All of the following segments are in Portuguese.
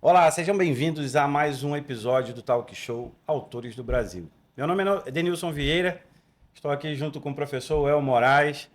Olá, sejam bem-vindos a mais um episódio do Talk Show Autores do Brasil. Meu nome é Denilson Vieira, estou aqui junto com o professor El Moraes,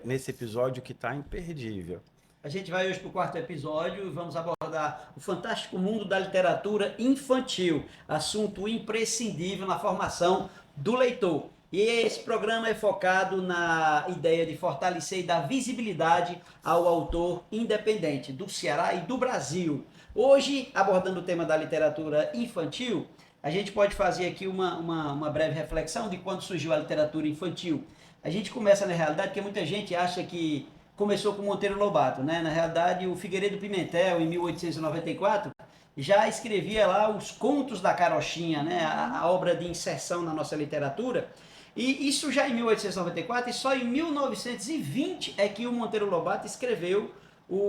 nesse episódio que está imperdível. A gente vai hoje para o quarto episódio e vamos abordar o fantástico mundo da literatura infantil, assunto imprescindível na formação do leitor. E esse programa é focado na ideia de fortalecer e dar visibilidade ao autor independente do Ceará e do Brasil. Hoje, abordando o tema da literatura infantil, a gente pode fazer aqui uma breve reflexão de quando surgiu a literatura infantil. A gente começa na realidade porque muita gente acha que começou com Monteiro Lobato, né? Na realidade, o Figueiredo Pimentel, em 1894, já escrevia lá os Contos da Carochinha, né? A obra de inserção na nossa literatura. E isso já em 1894, e só em 1920 é que o Monteiro Lobato escreveu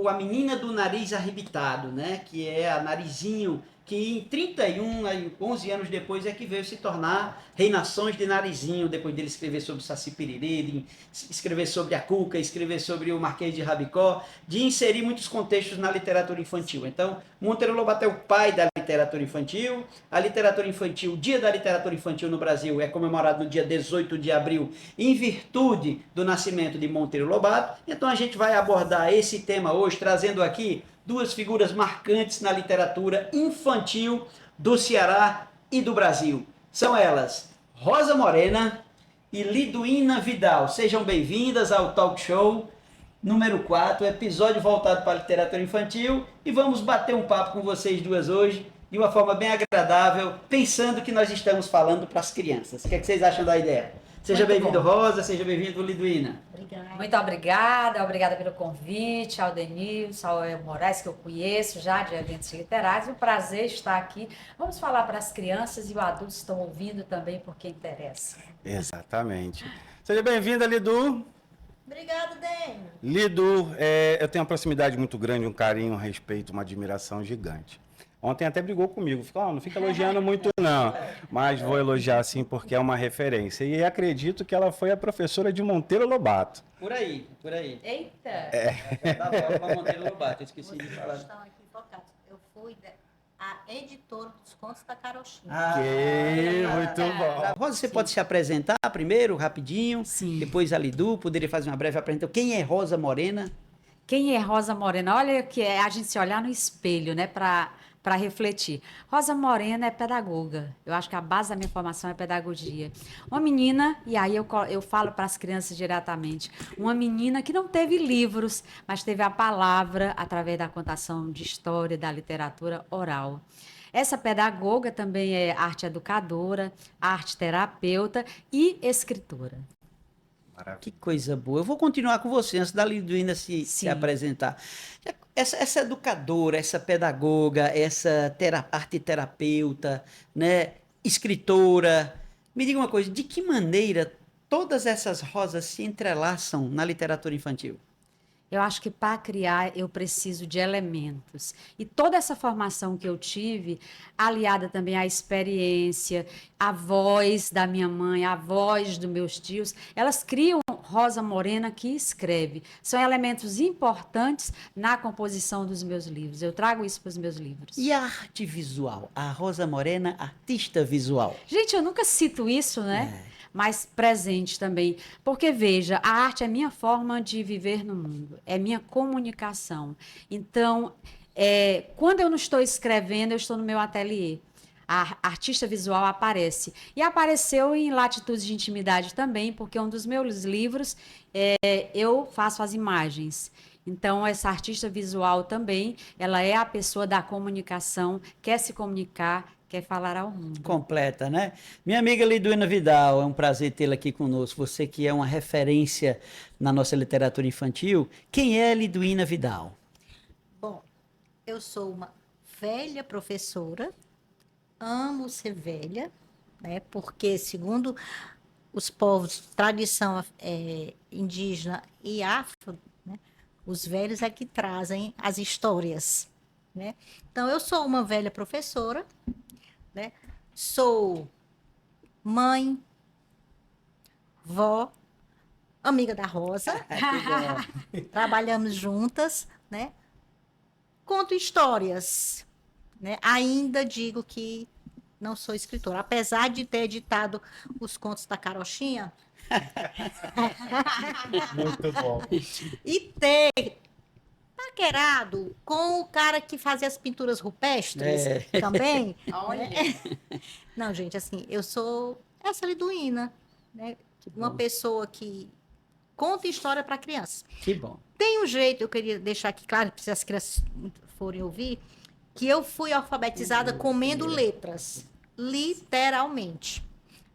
A Menina do Nariz Arrebitado, né? Que é a Narizinho, que em 31, 11 anos depois, é que veio se tornar Reinações de Narizinho, depois dele escrever sobre Saci Pererê, escrever sobre a Cuca, escrever sobre o Marquês de Rabicó, de inserir muitos contextos na literatura infantil. Então, Monteiro Lobato é o pai da literatura infantil. A literatura infantil, o Dia da Literatura Infantil no Brasil é comemorado no dia 18 de abril, em virtude do nascimento de Monteiro Lobato. Então, a gente vai abordar esse tema hoje, trazendo aqui duas figuras marcantes na literatura infantil do Ceará e do Brasil. São elas Rosa Morena e Liduína Vidal. Sejam bem-vindas ao Talk Show número 4, episódio voltado para a literatura infantil, e vamos bater um papo com vocês duas hoje de uma forma bem agradável, pensando que nós estamos falando para as crianças. O que vocês acham da ideia? Seja bem-vindo, Rosa, seja bem-vindo, Liduína. Obrigada. Muito obrigada pelo convite, ao Denilson, ao El Moraes, que eu conheço já de eventos literários. Um prazer estar aqui. Vamos falar para as crianças e os adultos estão ouvindo também, porque interessa. Exatamente. Seja bem-vinda, Lidu. Obrigada, Dênio. Lidu, eu tenho uma proximidade muito grande, um carinho, um respeito, uma admiração gigante. Ontem até brigou comigo, ficou, não fica elogiando muito não, mas vou elogiar sim porque é uma referência. E acredito que ela foi a professora de Monteiro Lobato. Por aí, por aí. Eita! Da volta para Monteiro Lobato, eu esqueci de falar. Estão aqui focados. Eu fui a editora dos Contos da Carochinha. Muito bom. Rosa, você pode se apresentar primeiro, rapidinho? Sim. Depois a Lidu, poderia fazer uma breve apresentação. Quem é Rosa Morena? Quem é Rosa Morena? Olha que é a gente se olhar no espelho, né, para refletir. Rosa Morena é pedagoga. Eu acho que a base da minha formação é pedagogia. Uma menina, e aí eu falo para as crianças diretamente, uma menina que não teve livros, mas teve a palavra através da contação de história, da literatura oral. Essa pedagoga também é arte educadora, arte terapeuta e escritora. Que coisa boa. Eu vou continuar com você antes da Liduína se apresentar. Essa educadora, essa pedagoga, essa arte terapeuta, né, escritora, me diga uma coisa, de que maneira todas essas rosas se entrelaçam na literatura infantil? Eu acho que para criar eu preciso de elementos. E toda essa formação que eu tive, aliada também à experiência, à voz da minha mãe, à voz dos meus tios, elas criam Rosa Morena que escreve. São elementos importantes na composição dos meus livros. Eu trago isso para os meus livros. E a arte visual? A Rosa Morena, artista visual. Gente, eu nunca cito isso, né? Mas presente também. Porque, veja, a arte é minha forma de viver no mundo, é minha comunicação. Então, quando eu não estou escrevendo, eu estou no meu ateliê. A artista visual aparece. E apareceu em Latitudes de Intimidade também, porque um dos meus livros, eu faço as imagens. Então, essa artista visual também, ela é a pessoa da comunicação, quer se comunicar, quer falar ao mundo. Completa, né? Minha amiga Liduína Vidal, é um prazer tê-la aqui conosco. Você que é uma referência na nossa literatura infantil. Quem é Liduína Vidal? Bom, eu sou uma velha professora, amo ser velha, né? Porque, segundo os povos, tradição indígena e afro, né? Os velhos é que trazem as histórias, né? Então, eu sou uma velha professora, né? Sou mãe, vó, amiga da Rosa, trabalhamos juntas, né? conto histórias, né? Ainda digo que não sou escritora, apesar de ter editado os contos da Carochinha Muito bom. e ter paquerado com o cara que fazia as pinturas rupestres também. Olha. Não, gente, assim, eu sou essa liduína, né? Uma pessoa que conta história para crianças. Que bom. Tem um jeito, eu queria deixar aqui claro, se as crianças forem ouvir, que eu fui alfabetizada comendo letras, literalmente.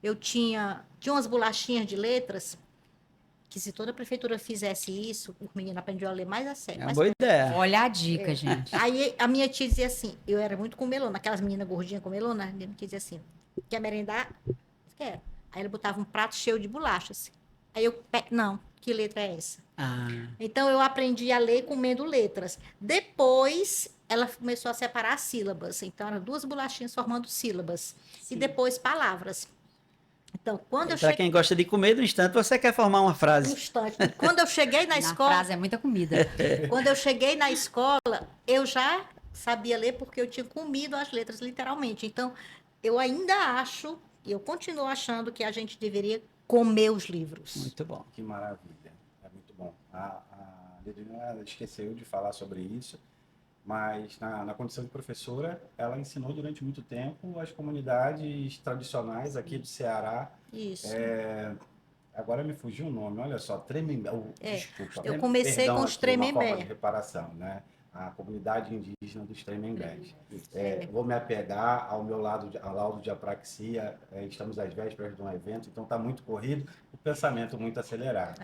Eu tinha umas bolachinhas de letras, que se toda a prefeitura fizesse isso, o menino aprendia a ler mais a sério. É uma boa ideia. Olha a dica, gente. Aí a minha tia dizia assim, eu era muito comelona, aquelas meninas gordinhas comelona, a minha tia dizia assim, quer merendar? Quero. Aí ele botava um prato cheio de bolachas. Aí eu, não, que letra é essa? Ah, Então eu aprendi a ler comendo letras. Depois ela começou a separar as sílabas. Então eram 2 bolachinhas formando sílabas. E depois palavras. Então, quando eu para cheguei quem gosta de comer, no instante você quer formar uma no frase. instante, quando eu cheguei na Na escola, frase é muita comida. quando eu cheguei na escola, eu já sabia ler porque eu tinha comido as letras literalmente. Então, eu ainda acho, e eu continuo achando que a gente deveria comer os livros. Muito bom. Que maravilha. É muito bom. A Lidiana esqueceu de falar sobre isso, mas na condição de professora, ela ensinou durante muito tempo as comunidades tradicionais aqui do Ceará. Isso. Agora me fugiu o nome, olha só, Tremembé. Desculpa. Eu comecei Perdão com os aqui, uma forma Tremembé. de reparação, né? A comunidade indígena dos Tremembés. Vou me apegar ao meu ao laudo de apraxia. Estamos às vésperas de um evento, então está muito corrido, o pensamento muito acelerado.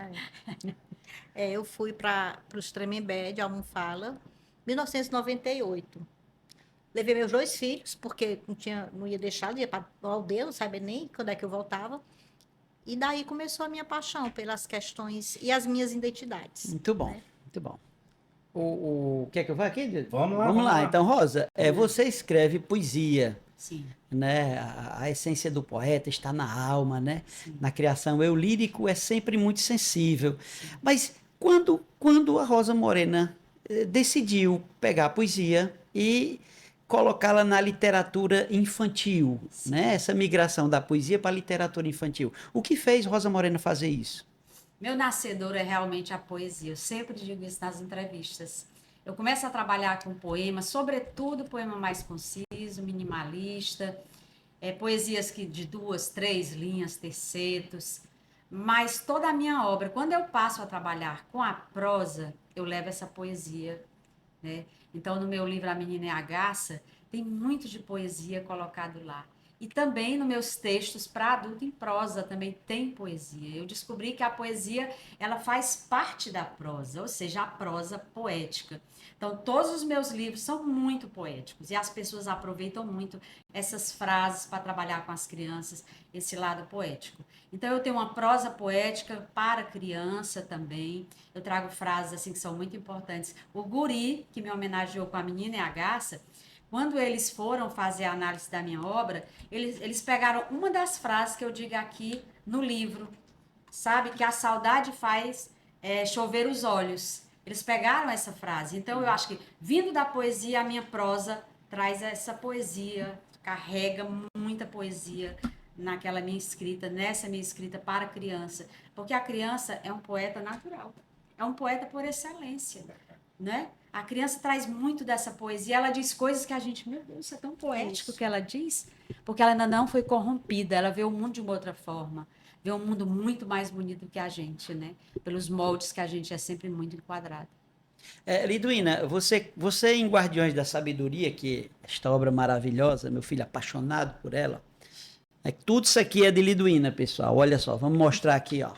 Eu fui para os Tremembé de Almofala, 1998. Levei meus 2 filhos, porque não ia deixar, ia para a aldeia, não sabia nem quando é que eu voltava. E daí começou a minha paixão pelas questões e as minhas identidades. Muito bom, muito bom. Quer que eu vá aqui? Vamos lá, Vamos lá. vamos lá. Então, Rosa, você escreve poesia, Sim. né? A essência do poeta está na alma, né? Na criação. Eu lírico é sempre muito sensível. Mas quando a Rosa Morena decidiu pegar a poesia e colocá-la na literatura infantil, né? Essa migração da poesia para a literatura infantil. O que fez Rosa Morena fazer isso? Meu nascedor é realmente a poesia. Eu sempre digo isso nas entrevistas. Eu começo a trabalhar com poemas, sobretudo poema mais conciso, minimalista, poesias de 2, 3 linhas, tercetos. Mas toda a minha obra, quando eu passo a trabalhar com a prosa, eu levo essa poesia, né? Então, no meu livro A Menina é a Garça, tem muito de poesia colocado lá. E também nos meus textos para adulto em prosa também tem poesia. Eu descobri que a poesia, ela faz parte da prosa, ou seja, a prosa poética. Então, todos os meus livros são muito poéticos e as pessoas aproveitam muito essas frases para trabalhar com as crianças, esse lado poético. Então, eu tenho uma prosa poética para criança também. Eu trago frases assim que são muito importantes. O Guri, que me homenageou com A Menina e a Garça, quando eles foram fazer a análise da minha obra, eles pegaram uma das frases que eu digo aqui no livro, sabe? Que a saudade faz chover os olhos. Eles pegaram essa frase. Então, eu acho que, vindo da poesia, a minha prosa traz essa poesia, carrega muita poesia naquela minha escrita, nessa minha escrita para criança. Porque a criança é um poeta natural. É um poeta por excelência, né? A criança traz muito dessa poesia, ela diz coisas que a gente, meu Deus, isso é tão poético que ela diz, porque ela ainda não foi corrompida, ela vê o mundo de uma outra forma, vê um mundo muito mais bonito que a gente, né? Pelos moldes que a gente é sempre muito enquadrado. Liduína, você em Guardiões da Sabedoria, que é esta obra maravilhosa, meu filho apaixonado por ela, tudo isso aqui é de Liduína, pessoal, olha só, vamos mostrar aqui, ó,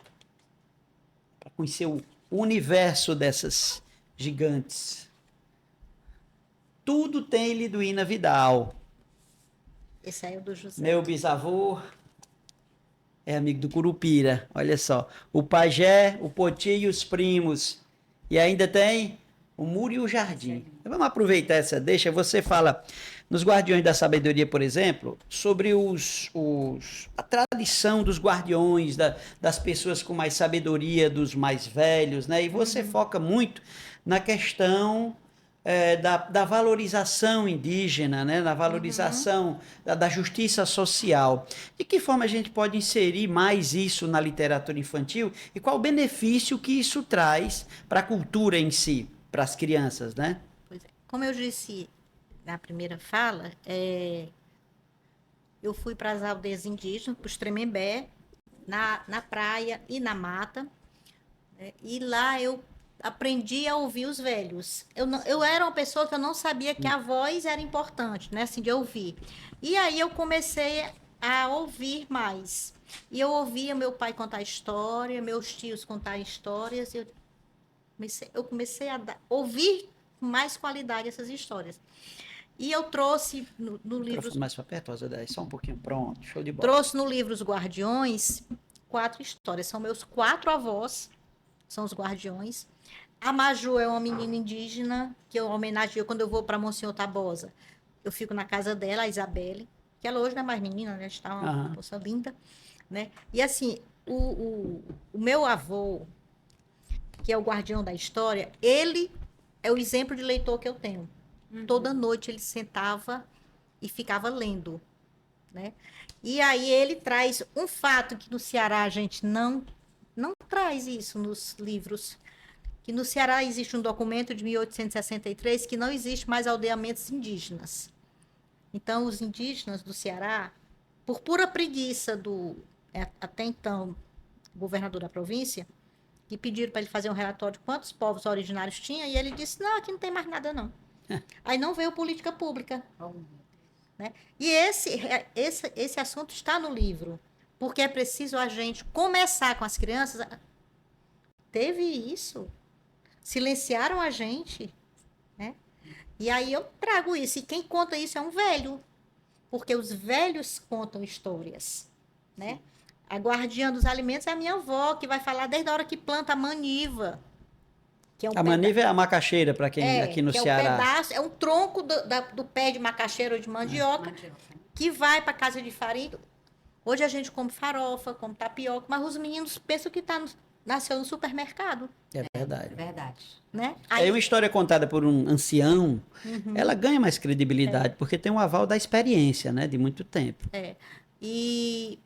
para conhecer o universo dessas gigantes. Tudo tem Liduína Vidal. Esse aí é o do José. Meu bisavô é amigo do Curupira, olha só. O pajé, o poti e os primos. E ainda tem o muro e o jardim. Vamos aproveitar essa deixa. Você fala nos Guardiões da Sabedoria, por exemplo, sobre a tradição dos guardiões, das pessoas com mais sabedoria, dos mais velhos, né? E você foca muito na questão da valorização indígena, né? Da valorização da justiça social. De que forma a gente pode inserir mais isso na literatura infantil e qual o benefício que isso traz para a cultura em si, para as crianças, né? Pois é. Como eu disse na primeira fala, eu fui para as aldeias indígenas, para os Tremembé, na praia e na mata, né? E lá eu aprendi a ouvir os velhos. Eu era uma pessoa que eu não sabia que a voz era importante, né? Assim, de ouvir. E aí eu comecei a ouvir mais. E eu ouvia meu pai contar história, meus tios contar histórias. Eu comecei a ouvir com mais qualidade essas histórias. E eu trouxe no livro... Mais para perto, Rosa, só um pouquinho. Pronto, show de bola. Trouxe no livro Os Guardiões 4 histórias. São meus 4 avós, são os guardiões. A Maju é uma menina indígena que eu homenageio quando eu vou para Monsenhor Tabosa. Eu fico na casa dela, a Isabelle, que ela hoje não é mais menina, né? Está uma moça linda, né? E assim, o meu avô, que é o guardião da história, ele é o exemplo de leitor que eu tenho. Toda noite ele sentava e ficava lendo, né? E aí ele traz um fato que no Ceará a gente não traz isso nos livros, que no Ceará existe um documento de 1863 que não existe mais aldeamentos indígenas. Então, os indígenas do Ceará, por pura preguiça do, até então, governador da província, que pediram para ele fazer um relatório de quantos povos originários tinha, e ele disse, não, aqui não tem mais nada, não. Aí não veio política pública. Né? E esse assunto está no livro, porque é preciso a gente começar com as crianças. Teve isso. Silenciaram a gente. Né? E aí eu trago isso. E quem conta isso é um velho, porque os velhos contam histórias. Né? A guardiã dos alimentos é a minha avó, que vai falar desde a hora que planta a maniva. Que é um a maniva é a macaxeira, para quem aqui no Ceará. É um tronco do pé de macaxeira ou de mandioca, que vai para casa de farinha. Hoje a gente come farofa, come tapioca, mas os meninos pensam que nasceu no supermercado. É verdade. É verdade. Né? Aí uma história contada por um ancião, ela ganha mais credibilidade, porque tem um aval da experiência, né, de muito tempo. E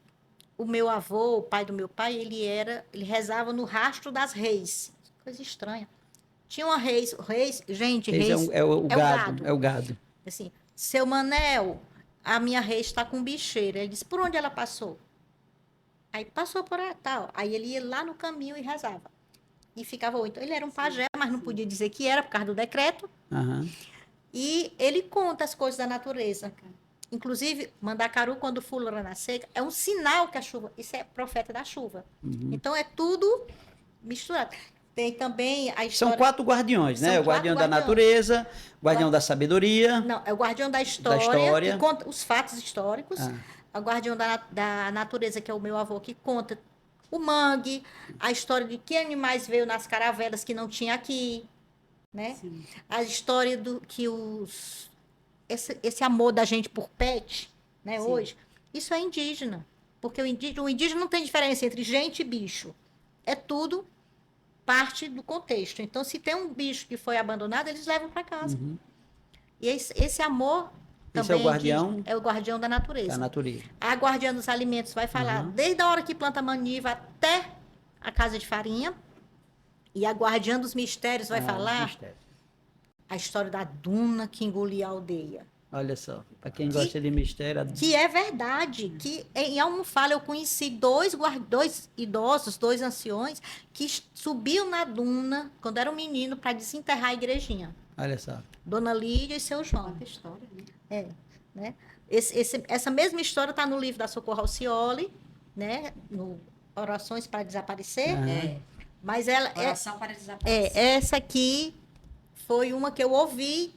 o meu avô, o pai do meu pai, ele rezava no rastro das reis. Coisa estranha. Tinha uma reis, gente, reis é o gado, é o gado. Assim, seu Manel, a minha reis está com bicheira. Ele disse, por onde ela passou? Aí passou por tal. Aí ele ia lá no caminho e rezava. E ficava 8. Ele era um pajé, mas não podia dizer que era por causa do decreto. E ele conta as coisas da natureza. Inclusive, Mandacaru, quando fulgura na seca, é um sinal que a chuva... Isso é profeta da chuva. Então, é tudo misturado. Tem também a história... São 4 guardiões, né? O guardião da natureza, o guardião da sabedoria... Não, é o guardião da história. Que conta os fatos históricos. O guardião da natureza, que é o meu avô, que conta o mangue, a história de que animais veio nas caravelas que não tinha aqui, né? Sim. A história do que esse amor da gente por pet, né, hoje, isso é indígena. Porque o indígena não tem diferença entre gente e bicho. É tudo parte do contexto. Então, se tem um bicho que foi abandonado, eles levam para casa. E esse amor também esse é o guardião? É o guardião da natureza. Da natureza. A guardiã dos alimentos vai falar desde a hora que planta a maniva até a casa de farinha. E a guardiã dos mistérios vai falar a história da duna que engolia a aldeia. Olha só, para quem gosta de mistério... Que é verdade, que em Almofala eu conheci dois idosos, 2 anciões, que subiam na duna, quando era um menino, para desenterrar a igrejinha. Olha só. Dona Lídia e seu João. Que história, né? Né? Essa mesma história está no livro da Socorro Alcioli, né? No Orações para Desaparecer. Mas Oração para Desaparecer. Essa aqui foi uma que eu ouvi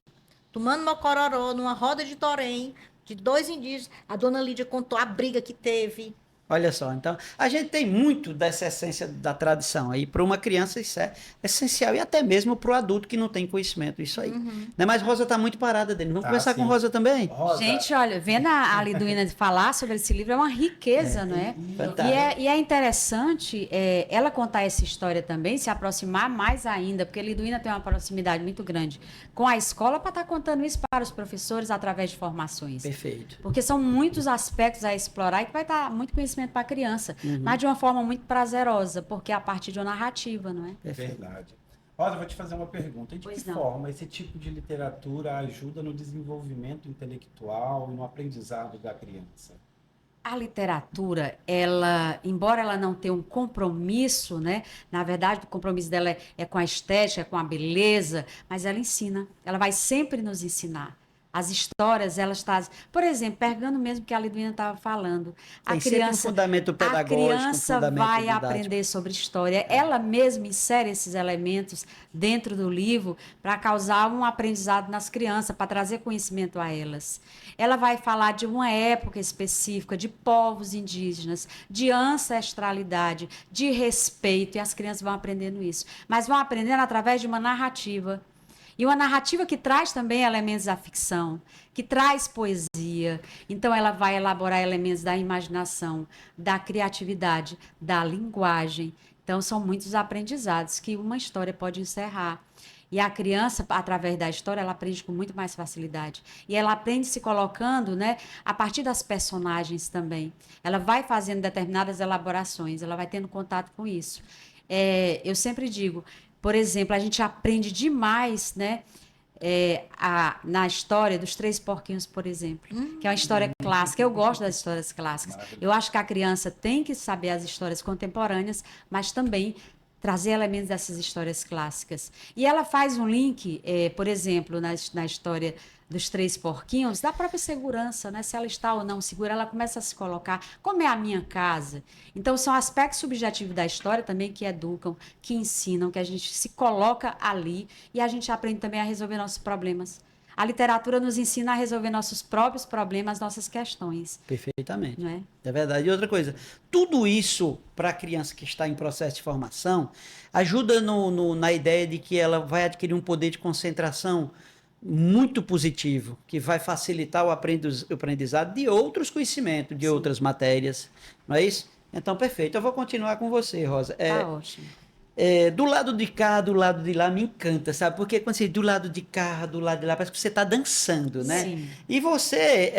tomando meu cororó numa roda de torém de 2 indígenas. A dona Lídia contou a briga que teve, Olha só, então, a gente tem muito dessa essência da tradição aí. Para uma criança isso é essencial e até mesmo para o adulto que não tem conhecimento, isso aí. Né? Mas Rosa está muito parada dele. Vamos Tá, conversar com sim. Rosa também? Rosa, Gente, olha, vendo a Liduína falar sobre esse livro é uma riqueza, não é? Fantástico. E é interessante ela contar essa história também, se aproximar mais ainda, porque a Liduína tem uma proximidade muito grande com a escola para estar contando isso para os professores através de formações. Perfeito. Porque são muitos aspectos a explorar e que vai dar muito conhecimento para a criança, mas de uma forma muito prazerosa, porque é a partir de uma narrativa, não é? Perfeito. verdade. Rosa, eu vou te fazer uma pergunta. E de Pois que não. forma esse tipo de literatura ajuda no desenvolvimento intelectual e no aprendizado da criança? A literatura, ela, embora ela não tenha um compromisso, né? Na verdade, o compromisso dela é com a estética, é com a beleza, mas ela ensina. Ela vai sempre nos ensinar. As histórias, elas trazem. Por exemplo, pegando mesmo que a Liduína estava falando, Tem sempre um fundamento pedagógico, um criança fundamento vai didático. aprender sobre história. Ela mesma insere esses elementos dentro do livro para causar um aprendizado nas crianças, para trazer conhecimento a elas. Ela vai falar de uma época específica, de povos indígenas, de ancestralidade, de respeito, e as crianças vão aprendendo isso. Mas vão aprendendo através de uma narrativa. E uma narrativa que traz também elementos da ficção, que traz poesia. Então, ela vai elaborar elementos da imaginação, da criatividade, da linguagem. Então, são muitos aprendizados que uma história pode encerrar. E a criança, através da história, ela aprende com muito mais facilidade. E ela aprende se colocando, né, a partir das personagens também. Ela vai fazendo determinadas elaborações, ela vai tendo contato com isso. Eu sempre digo, por exemplo, a gente aprende demais, né, na história dos Três Porquinhos, por exemplo, que é uma história clássica. Eu gosto das histórias clássicas. Eu acho que a criança tem que saber as histórias contemporâneas, mas também trazer elementos dessas histórias clássicas. E ela faz um link, por exemplo, na história dos Três Porquinhos, da própria segurança, né? Se ela está ou não segura, ela começa a se colocar, como é a minha casa? Então, são aspectos subjetivos da história também que educam, que ensinam, que a gente se coloca ali e a gente aprende também a resolver nossos problemas. A literatura nos ensina a resolver nossos próprios problemas, nossas questões, Perfeitamente. não é? É verdade. E outra coisa, tudo isso para a criança que está em processo de formação ajuda na ideia de que ela vai adquirir um poder de concentração muito positivo, que vai facilitar o aprendizado de outros conhecimentos, de outras matérias, não é isso? Então, perfeito. Eu vou continuar com você, Rosa. Tá ótimo. Do lado de cá, do lado de lá, me encanta, sabe? Porque quando você do lado de cá, do lado de lá, parece que você está dançando, né? Sim. E você,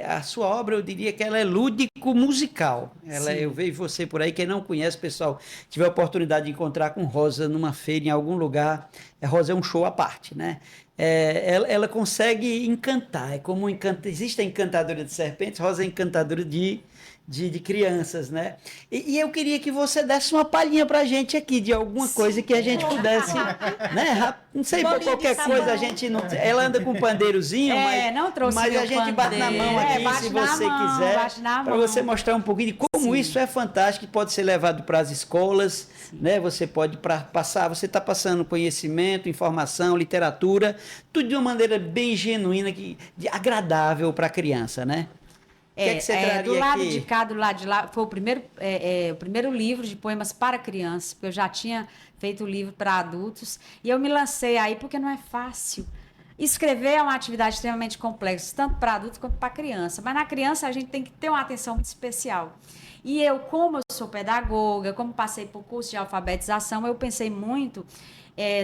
a sua obra, eu diria que ela é lúdico-musical. Sim. Eu vejo você por aí, quem não conhece, pessoal, tiver a oportunidade de encontrar com Rosa numa feira, em algum lugar, Rosa é um show à parte, né? Ela consegue encantar, é como existe a encantadora de serpentes, Rosa é encantadora de crianças, né? E eu queria que você desse uma palhinha pra gente aqui de alguma coisa que a gente pudesse, né? Não sei, para Bolinho de qualquer sabão. coisa a gente não. Ela anda com um pandeirozinho, não trouxe mas meu a gente bate na mão pandeiro. aqui, Bate se na você mão, quiser, bate na para mão. você mostrar um pouquinho de como Sim. isso é fantástico e pode ser levado para as escolas, né? Você pode passar, você está passando conhecimento, informação, literatura, tudo de uma maneira bem genuína, agradável para a criança, né? O que é que você traria do lado aqui? de cá, do lado de lá, foi o primeiro livro de poemas para crianças, porque eu já tinha feito o livro para adultos, e eu me lancei aí porque não é fácil. Escrever é uma atividade extremamente complexa, tanto para adultos quanto para criança, mas na criança a gente tem que ter uma atenção muito especial. E eu, como eu sou pedagoga, como passei por curso de alfabetização, eu pensei muito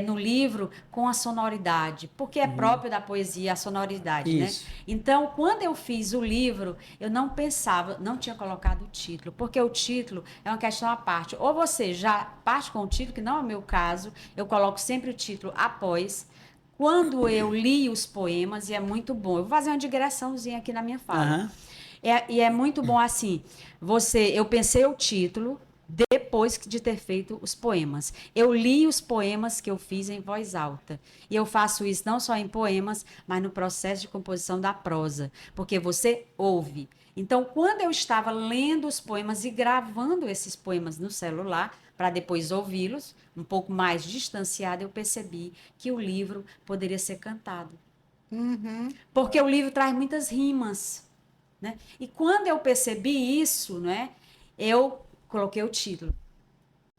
no livro com a sonoridade, porque é próprio da poesia a sonoridade, Isso. né? Então, quando eu fiz o livro, eu não pensava, não tinha colocado o título, porque o título é uma questão à parte. Ou você já parte com o título, que não é o meu caso, eu coloco sempre o título após. Quando eu li os poemas, e é muito bom, eu vou fazer uma digressãozinha aqui na minha fala. Aham. E é muito bom assim, eu pensei o título depois de ter feito os poemas. Eu li os poemas que eu fiz em voz alta. E eu faço isso não só em poemas, mas no processo de composição da prosa, porque você ouve. Então, quando eu estava lendo os poemas e gravando esses poemas no celular, para depois ouvi-los, um pouco mais distanciado, eu percebi que o livro poderia ser cantado. Uhum. Porque o livro traz muitas rimas. né? E quando eu percebi isso, né, eu coloquei o título.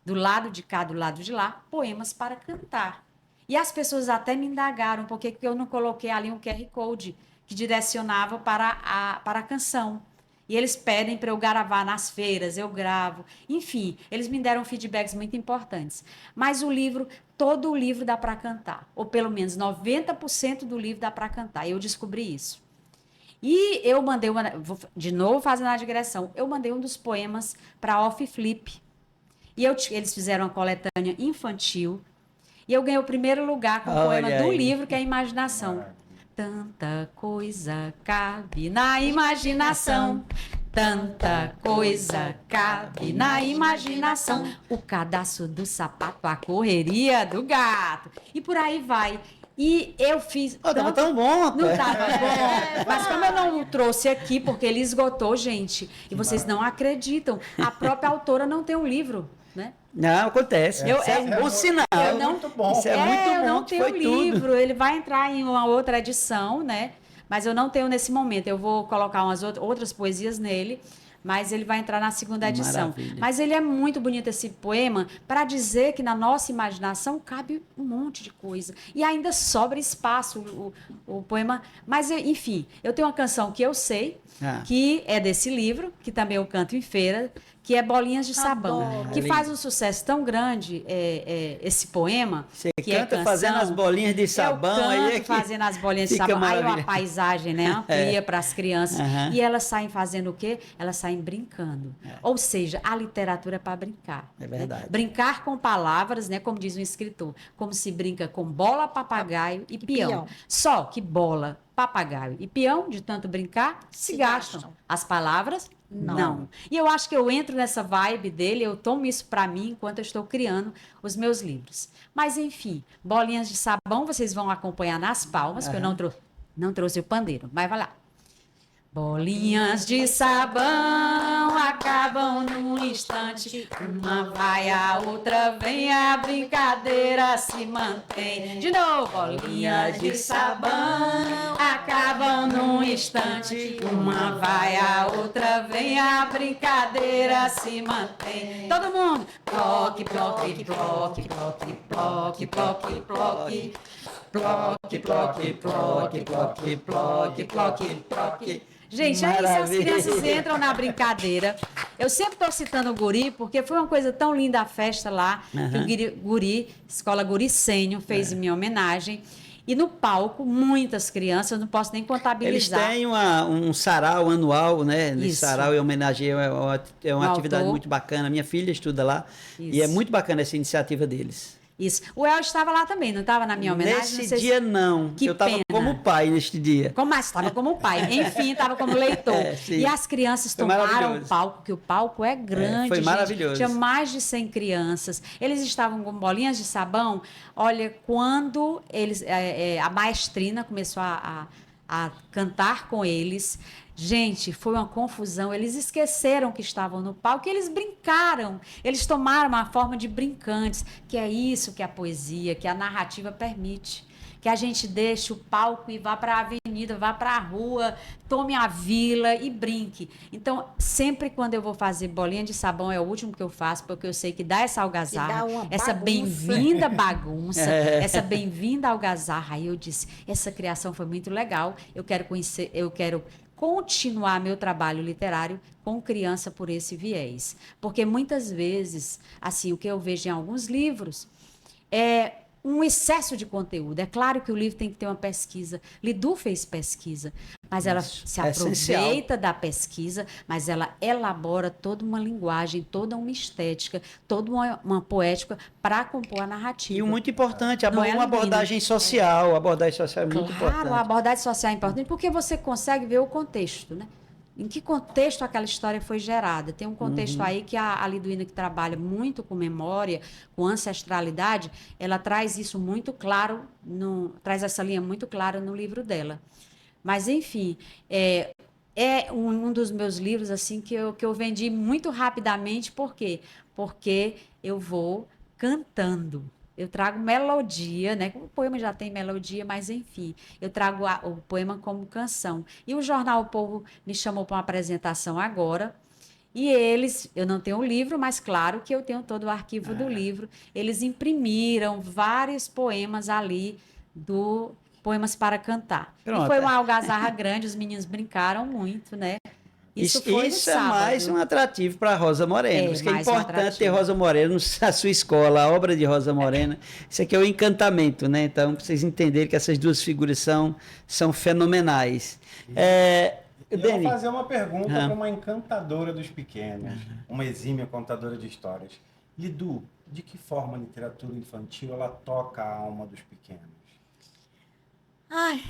Do lado de cá, do lado de lá, poemas para cantar. E as pessoas até me indagaram por que eu não coloquei ali um QR Code que direcionava para a canção. E eles pedem para eu gravar nas feiras, eu gravo. Enfim, eles me deram feedbacks muito importantes. Mas o livro, todo o livro dá para cantar. Ou pelo menos 90% do livro dá para cantar. Eu descobri isso. E eu mandei de novo fazendo a digressão, eu mandei um dos poemas para a Off Flip. E eles fizeram uma coletânea infantil. E eu ganhei o primeiro lugar com o poema do livro, que é a Imaginação. Tanta coisa cabe na imaginação. Tanta coisa cabe na imaginação. O cadastro do sapato, a correria do gato. E por aí vai. E eu fiz. Tava tão bom, rapaz. Não tava bom. Mas como eu não trouxe aqui, porque ele esgotou, gente. E vocês não acreditam. A própria autora não tem um livro, né? Não, acontece. Isso é um bom sinal. Muito bom. Isso é muito bom. Eu não que tenho foi livro. tudo. Ele vai entrar em uma outra edição, né? Mas eu não tenho nesse momento. Eu vou colocar umas outras poesias nele. Mas ele vai entrar na segunda edição. Maravilha. Mas ele é muito bonito, esse poema, para dizer que na nossa imaginação cabe um monte de coisa. E ainda sobra espaço o poema. Mas, enfim, eu tenho uma canção que eu sei, que é desse livro, que também eu canto em feira, que é Bolinhas de Sabão, que faz um sucesso tão grande, esse poema. Você que canta é canção, fazendo as bolinhas de sabão. eu canto Aí é que fazendo as bolinhas de fica sabão. Aí maravilha. a paisagem, né, amplia para as crianças. Aham. E elas saem fazendo o quê? Elas saem brincando. Ou seja, a literatura é para brincar. É verdade. Né? Brincar com palavras, né, como diz o escritor, como se brinca com bola, papagaio e peão. Só que bola, papagaio e peão, de tanto brincar, se gastam. As palavras, não. E eu acho que eu entro nessa vibe dele, eu tomo isso para mim enquanto eu estou criando os meus livros. Mas, enfim, Bolinhas de Sabão, vocês vão acompanhar nas palmas, porque eu não trouxe o pandeiro, mas vai lá. Bolinhas de sabão acabam num instante. Uma vai, a outra vem, a brincadeira se mantém. De novo, bolinhas de sabão acabam num instante. Uma vai, a outra vem, a brincadeira se mantém. Todo mundo! Ploque, ploque, ploque, ploque, ploque, ploque, ploque. Ploque, ploque, ploque, ploque, ploque, ploque, ploque. Gente, aí as crianças entram na brincadeira. Eu sempre estou citando o Guri, porque foi uma coisa tão linda a festa lá, que o Guri, Escola Guri Sênior, fez em minha homenagem. E no palco, muitas crianças, não posso nem contabilizar. Eles têm um sarau anual, né? Nesse Isso. sarau e homenageia, é uma O atividade autor. muito bacana. Minha filha estuda lá e é Isso. muito bacana essa iniciativa deles. Isso. O El estava lá também, não estava na minha homenagem? Nesse Não sei dia, não. Que Eu estava pena. como pai neste dia. Como mais? Estava como pai. Enfim, estava como leitor. Sim. E as crianças Foi tomaram o maravilhoso. palco, que o palco é grande, foi gente. maravilhoso. Tinha mais de 100 crianças. Eles estavam com bolinhas de sabão. Olha, quando a maestrina começou a cantar com eles, gente, foi uma confusão. Eles esqueceram que estavam no palco e eles brincaram. Eles tomaram uma forma de brincantes, que é isso que a poesia, que a narrativa permite. Que a gente deixe o palco e vá para a avenida, vá para a rua, tome a vila e brinque. Então, sempre quando eu vou fazer bolinha de sabão, é o último que eu faço, porque eu sei que dá essa algazarra, essa bem-vinda bagunça, essa bem-vinda algazarra. Aí eu disse, essa criação foi muito legal, eu quero conhecer, eu quero continuar meu trabalho literário com criança por esse viés. Porque muitas vezes, assim, o que eu vejo em alguns livros é um excesso de conteúdo. É claro que o livro tem que ter uma pesquisa. Lidu fez pesquisa, mas ela se aproveita da pesquisa, mas ela elabora toda uma linguagem, toda uma estética, toda uma poética para compor a narrativa. E o muito importante, Não é, uma abordagem social. A abordagem social é muito importante. Claro, a abordagem social é importante porque você consegue ver o contexto, né? Em que contexto aquela história foi gerada? Tem um contexto aí que a Liduína, que trabalha muito com memória, com ancestralidade, ela traz isso muito claro, traz essa linha muito clara no livro dela. Mas, enfim, é um dos meus livros assim que eu vendi muito rapidamente. Por quê? Porque eu vou cantando. Eu trago melodia, né? O poema já tem melodia, mas enfim, eu trago o poema como canção. E o jornal O Povo me chamou para uma apresentação agora. E eles, eu não tenho o livro, mas claro que eu tenho todo o arquivo do livro. Eles imprimiram vários poemas ali do Poemas para Cantar. Pronto. E foi uma algazarra grande, os meninos brincaram muito, né? Isso foi no Isso é sábado. mais um atrativo para a Rosa Morena. É, Por isso que é mais um importante ter atrativo. Rosa Morena na sua escola, a obra de Rosa Morena. Isso aqui é o encantamento, né? Então, para vocês entenderem que essas duas figuras são fenomenais. Eu Dani, vou fazer uma pergunta Ah. para uma encantadora dos pequenos, uma exímia contadora de histórias. Lidu, de que forma a literatura infantil ela toca a alma dos pequenos? Ai,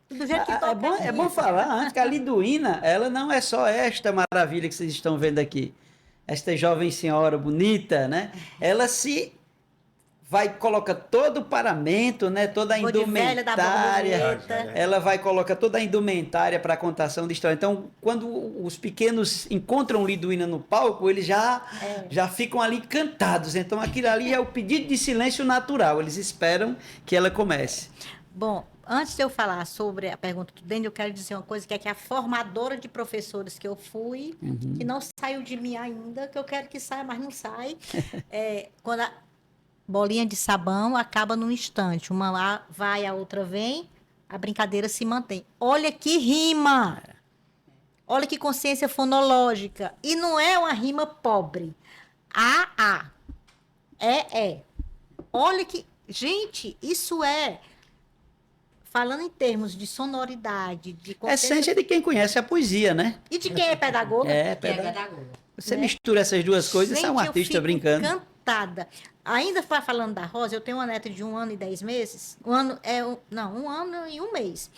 do jeito que toca é aqui. bom falar antes que a Liduína, ela não é só esta maravilha que vocês estão vendo aqui. Esta jovem senhora bonita, né? Ela coloca todo o paramento, né? Toda a Vou de velha da indumentária. borboleta. Ela vai colocar toda a indumentária para a contação de história. Então, quando os pequenos encontram Liduína no palco, eles já ficam ali encantados. Então, aquilo ali é o pedido de silêncio natural. Eles esperam que ela comece. Bom, antes de eu falar sobre a pergunta do Dani, eu quero dizer uma coisa, que é a formadora de professores que eu fui, que não saiu de mim ainda, que eu quero que saia, mas não sai. Quando a bolinha de sabão acaba num instante. Uma lá vai, a outra vem, a brincadeira se mantém. Olha que rima! Olha que consciência fonológica. E não é uma rima pobre. A. É. Olha que... Gente, isso é... Falando em termos de sonoridade, de Essência de quem conhece a poesia, né? e de quem é pedagoga. Você mistura essas duas coisas, você é um Gente, eu artista fico brincando. encantada. Ainda falando da Rosa, eu tenho uma neta de 1 ano e 10 meses. 1 ano um ano e 1 mês.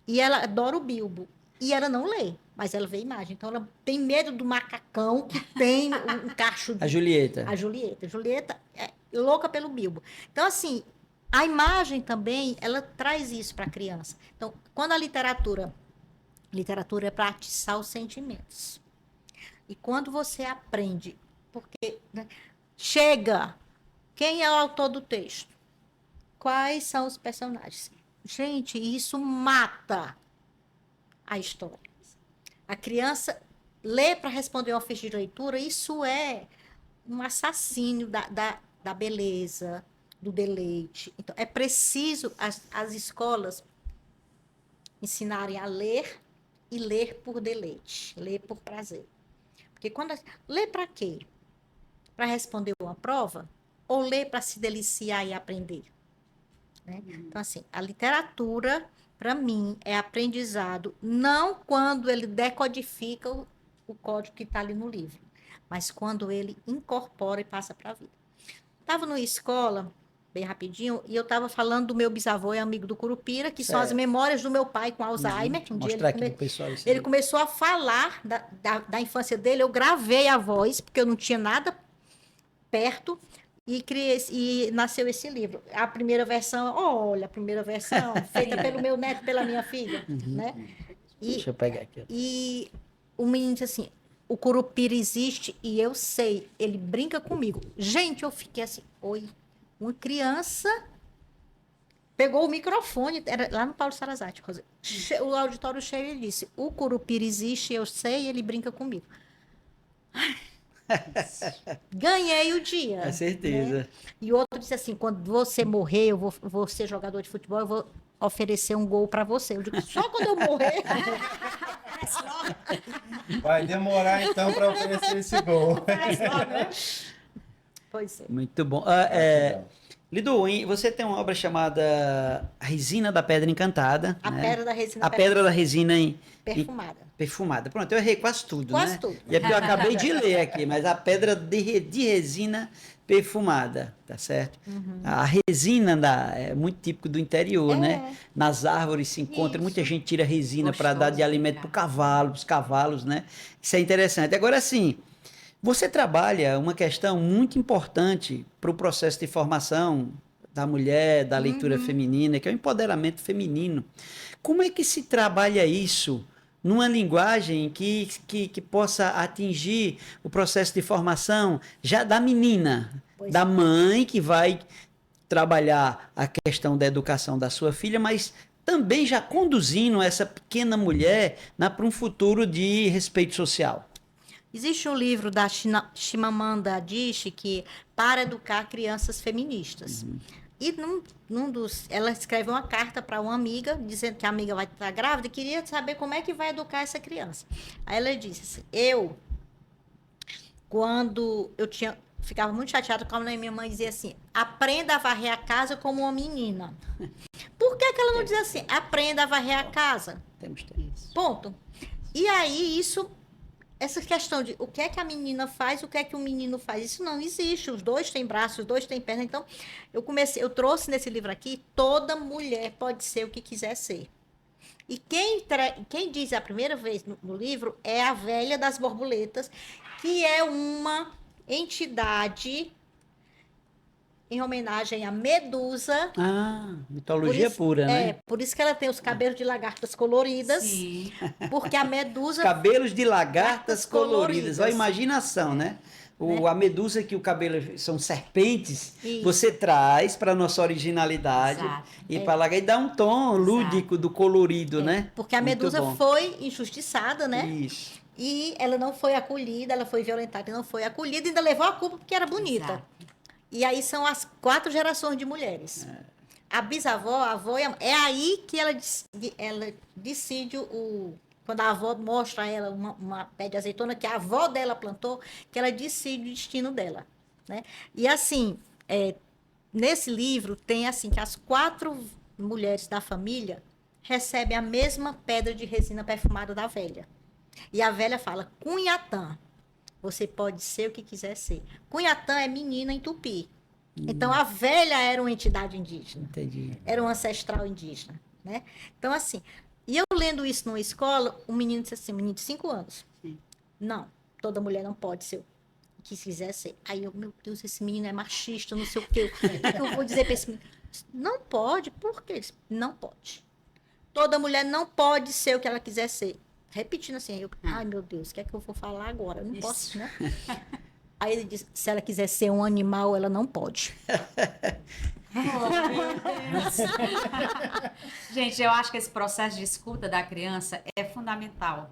E ela adora o Bilbo. E ela não lê, mas ela vê imagem. Então ela tem medo do macacão que tem um cacho. A Julieta. A Julieta. Julieta é louca pelo Bilbo. Então, assim, a imagem também, ela traz isso para a criança. Então, quando a literatura é para atiçar os sentimentos. E quando você aprende, porque né, chega, quem é o autor do texto? Quais são os personagens? Gente, isso mata a história. A criança lê para responder uma ficha de leitura, isso é um assassínio da beleza, do deleite. Então, é preciso as escolas ensinarem a ler e ler por deleite, ler por prazer. Porque lê para quê? Para responder uma prova? Ou lê para se deliciar e aprender? Né? Então, assim, a literatura, para mim, é aprendizado, não quando ele decodifica o código que está ali no livro, mas quando ele incorpora e passa para a vida. Estava numa escola, bem rapidinho, e eu estava falando do meu bisavô e amigo do Curupira, que são as memórias do meu pai com Alzheimer. Um dia Mostrar aqui pro pessoal isso ele aí. começou a falar da infância dele, eu gravei a voz, porque eu não tinha nada perto, e nasceu esse livro. A primeira versão, olha, a primeira versão, feita pelo meu neto, pela minha filha, né? Deixa eu pegar aqui. E o menino disse assim, o Curupira existe e eu sei, ele brinca comigo. Gente, eu fiquei assim, oi, uma criança pegou o microfone, era lá no Paulo Sarazate, o auditório cheio, ele disse, o Curupira existe, eu sei, ele brinca comigo. Ganhei o dia. Com certeza. Né? E outro disse assim, quando você morrer, eu vou ser jogador de futebol, eu vou oferecer um gol para você. Eu digo, só quando eu morrer... Vai demorar então para oferecer esse gol. Pois é. Muito bom. Lidu, você tem uma obra chamada A Resina da Pedra Encantada. A né? Pedra da Resina A Pedra da Resina Perfumada. Perfumada. Pronto, eu errei quase tudo, Quase né? tudo. E é porque eu acabei de ler aqui, mas a Pedra de Resina Perfumada, tá certo? A resina é muito típico do interior, né? Nas árvores se encontra, muita gente tira resina para dar de alimento para os cavalos, né? Isso é interessante. Agora, assim, você trabalha uma questão muito importante para o processo de formação da mulher, da leitura feminina, que é o empoderamento feminino. Como é que se trabalha isso numa linguagem que possa atingir o processo de formação já da menina, da mãe que vai trabalhar a questão da educação da sua filha, mas também já conduzindo essa pequena mulher para um futuro de respeito social. Existe um livro da Chimamanda Adichie que para educar crianças feministas. E ela escreve uma carta para uma amiga, dizendo que a amiga vai estar grávida e queria saber como é que vai educar essa criança. Aí ela disse assim, quando eu ficava muito chateada quando a minha mãe dizia assim, aprenda a varrer a casa como uma menina. Por que ela não diz assim, aprenda a varrer a casa? Temos que ter isso. Ponto. E aí, essa questão de o que é que a menina faz, o que é que o menino faz, isso não existe. Os dois têm braços, os dois têm perna. Então, eu trouxe nesse livro aqui, toda mulher pode ser o que quiser ser. E quem diz a primeira vez no livro é a Velha das Borboletas, que é uma entidade em homenagem à Medusa. Mitologia pura, né? Por isso que ela tem os cabelos de lagartas coloridas. Sim. Porque a Medusa... Cabelos de lagartas coloridas. Olha a coloridas. imaginação, né? A medusa que o cabelo são serpentes, Isso. você traz para nossa originalidade Exato. e para lá e dá um tom lúdico do colorido, né? Porque a Muito Medusa bom. foi injustiçada, né? Isso. E ela não foi acolhida, ela foi violentada e não foi acolhida, e ainda levou a culpa porque era bonita. Exato. E aí são as 4 gerações de mulheres. A bisavó, a avó, é aí que ela decide quando a avó mostra a ela uma pé de azeitona que a avó dela plantou, que ela decide o destino dela, né? E assim, nesse livro tem assim que as 4 mulheres da família recebem a mesma pedra de resina perfumada da velha. E a velha fala, Cunhatã, você pode ser o que quiser ser. Cunhatã é menina em tupi. Então, a velha era uma entidade indígena. Entendi. Era um ancestral indígena, né? Então, assim, e eu lendo isso numa escola, um menino disse assim, um menino de 5 anos. Sim. Não, toda mulher não pode ser o que quiser ser. Aí eu, meu Deus, esse menino é machista, não sei o quê. O que eu vou dizer para esse menino? Não pode, por quê? Não pode. Toda mulher não pode ser o que ela quiser ser. Repetindo assim, ai meu Deus, o que é que eu vou falar agora? Eu não posso, né? Aí ele disse, se ela quiser ser um animal, ela não pode. Oh, meu Deus. Gente, eu acho que esse processo de escuta da criança é fundamental.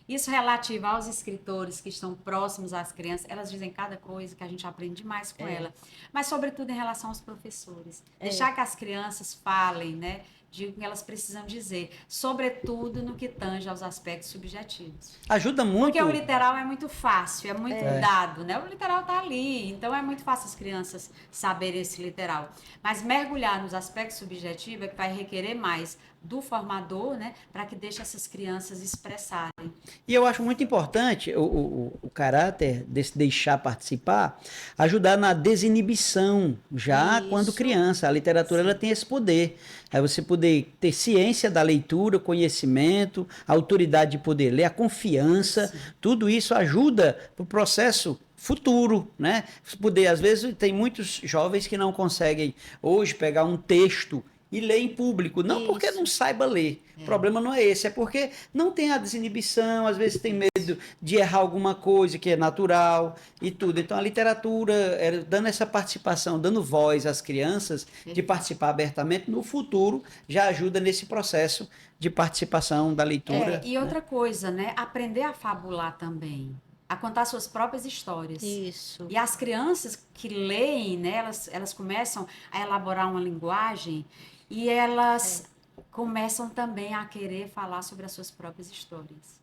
Isso relativo aos escritores que estão próximos às crianças, elas dizem cada coisa que a gente aprende demais com ela. Mas, sobretudo, em relação aos professores. Deixar que as crianças falem, né? Digo que elas precisam dizer, sobretudo no que tange aos aspectos subjetivos. Ajuda muito. Porque o literal é muito fácil, é muito dado, né? O literal está ali, então é muito fácil as crianças saberem esse literal. Mas mergulhar nos aspectos subjetivos é que vai requerer mais do formador, né? Para que deixe essas crianças expressarem. E eu acho muito importante o caráter desse deixar participar, ajudar na desinibição, já quando criança. A literatura ela tem esse poder. É você poder ter ciência da leitura, conhecimento, a autoridade de poder ler, a confiança, tudo isso ajuda para o processo futuro, né? Poder, às vezes, tem muitos jovens que não conseguem hoje pegar um texto e ler em público, não porque não saiba ler. O problema não é esse, é porque não tem a desinibição, às vezes tem medo de errar alguma coisa que é natural e tudo. Então a literatura, dando essa participação, dando voz às crianças de participar abertamente, no futuro já ajuda nesse processo de participação da leitura. E outra coisa, né? Aprender a fabular também. A contar suas próprias histórias. Isso. E as crianças que leem, né, elas começam a elaborar uma linguagem e elas começam também a querer falar sobre as suas próprias histórias.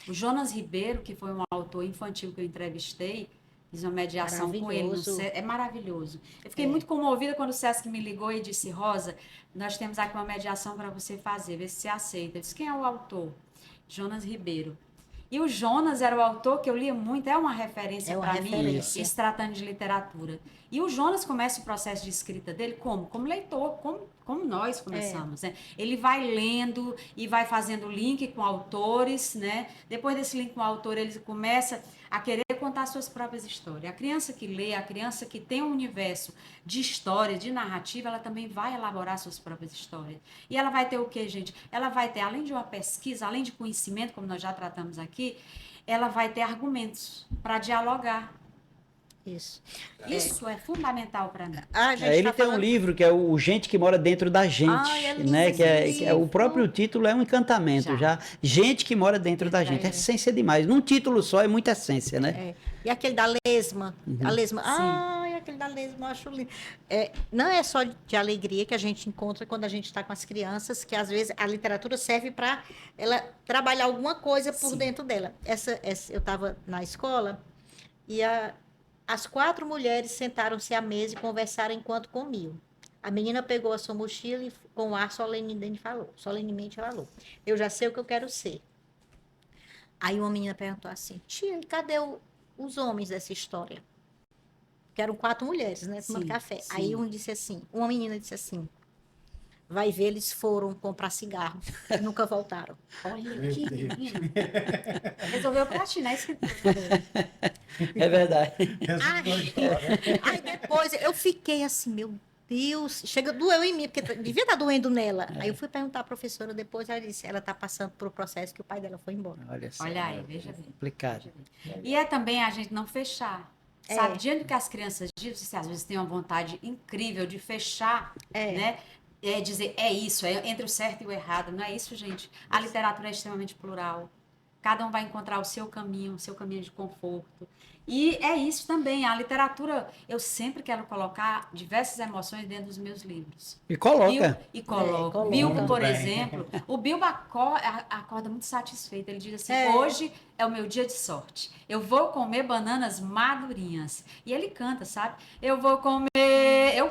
O Jonas Ribeiro, que foi um autor infantil que eu entrevistei, fiz uma mediação com ele. É maravilhoso. Eu fiquei muito comovida quando o Sesc me ligou e disse, Rosa, nós temos aqui uma mediação para você fazer, ver se você aceita. Eu disse, quem é o autor? Jonas Ribeiro. E o Jonas era o autor que eu lia muito, é uma referência para mim, se tratando de literatura. E o Jonas começa o processo de escrita dele como? Como leitor, como nós começamos, né? Ele vai lendo e vai fazendo link com autores, né? Depois desse link com o autor, ele começa a querer contar suas próprias histórias. A criança que lê, a criança que tem um universo de história, de narrativa, ela também vai elaborar suas próprias histórias. E ela vai ter o quê, gente? Ela vai ter, além de uma pesquisa, além de conhecimento, como nós já tratamos aqui, ela vai ter argumentos para dialogar. Isso. Isso é fundamental para mim. A gente Ele tá tem um falando- livro que é o Gente que Mora Dentro da Gente, Ai, é lindo né? esse Que é o livro. próprio título é um encantamento já. Gente que mora dentro da gente. É essência demais. Num título só é muita essência, né? É. E aquele da lesma. A lesma. Sim. Ai, aquele da lesma, eu acho lindo. Não é só de alegria que a gente encontra quando a gente está com as crianças, que às vezes a literatura serve para ela trabalhar alguma coisa por Sim. dentro dela. Eu estava na escola e as 4 mulheres sentaram-se à mesa e conversaram enquanto comiam. A menina pegou a sua mochila e com o ar solenemente falou: eu já sei o que eu quero ser. Aí uma menina perguntou assim: tia, e cadê os homens dessa história? Que eram 4 mulheres, né? Tomando Sim, café. sim. Aí uma menina disse assim: vai ver, eles foram comprar cigarro e nunca voltaram. Olha que lindo. Resolveu platinar esse É verdade. Aí depois eu fiquei assim, meu Deus, doeu em mim, porque devia estar doendo nela. Aí eu fui perguntar à professora depois, ela disse, ela está passando por um processo que o pai dela foi embora. Olha só. Olha aí, veja bem. Complicado. E é também a gente não fechar. É. Sabe, diante do que as crianças dizem, às vezes tem uma vontade incrível de fechar, né? É dizer, é isso, é entre o certo e o errado. Não é isso, gente. A literatura é extremamente plural. Cada um vai encontrar o seu caminho de conforto. E é isso também. A literatura, eu sempre quero colocar diversas emoções dentro dos meus livros. E coloca. Coloco. Bilbo, por exemplo, o Bilbo acorda muito satisfeito. Ele diz assim, hoje é o meu dia de sorte. Eu vou comer bananas madurinhas. E ele canta, sabe? Eu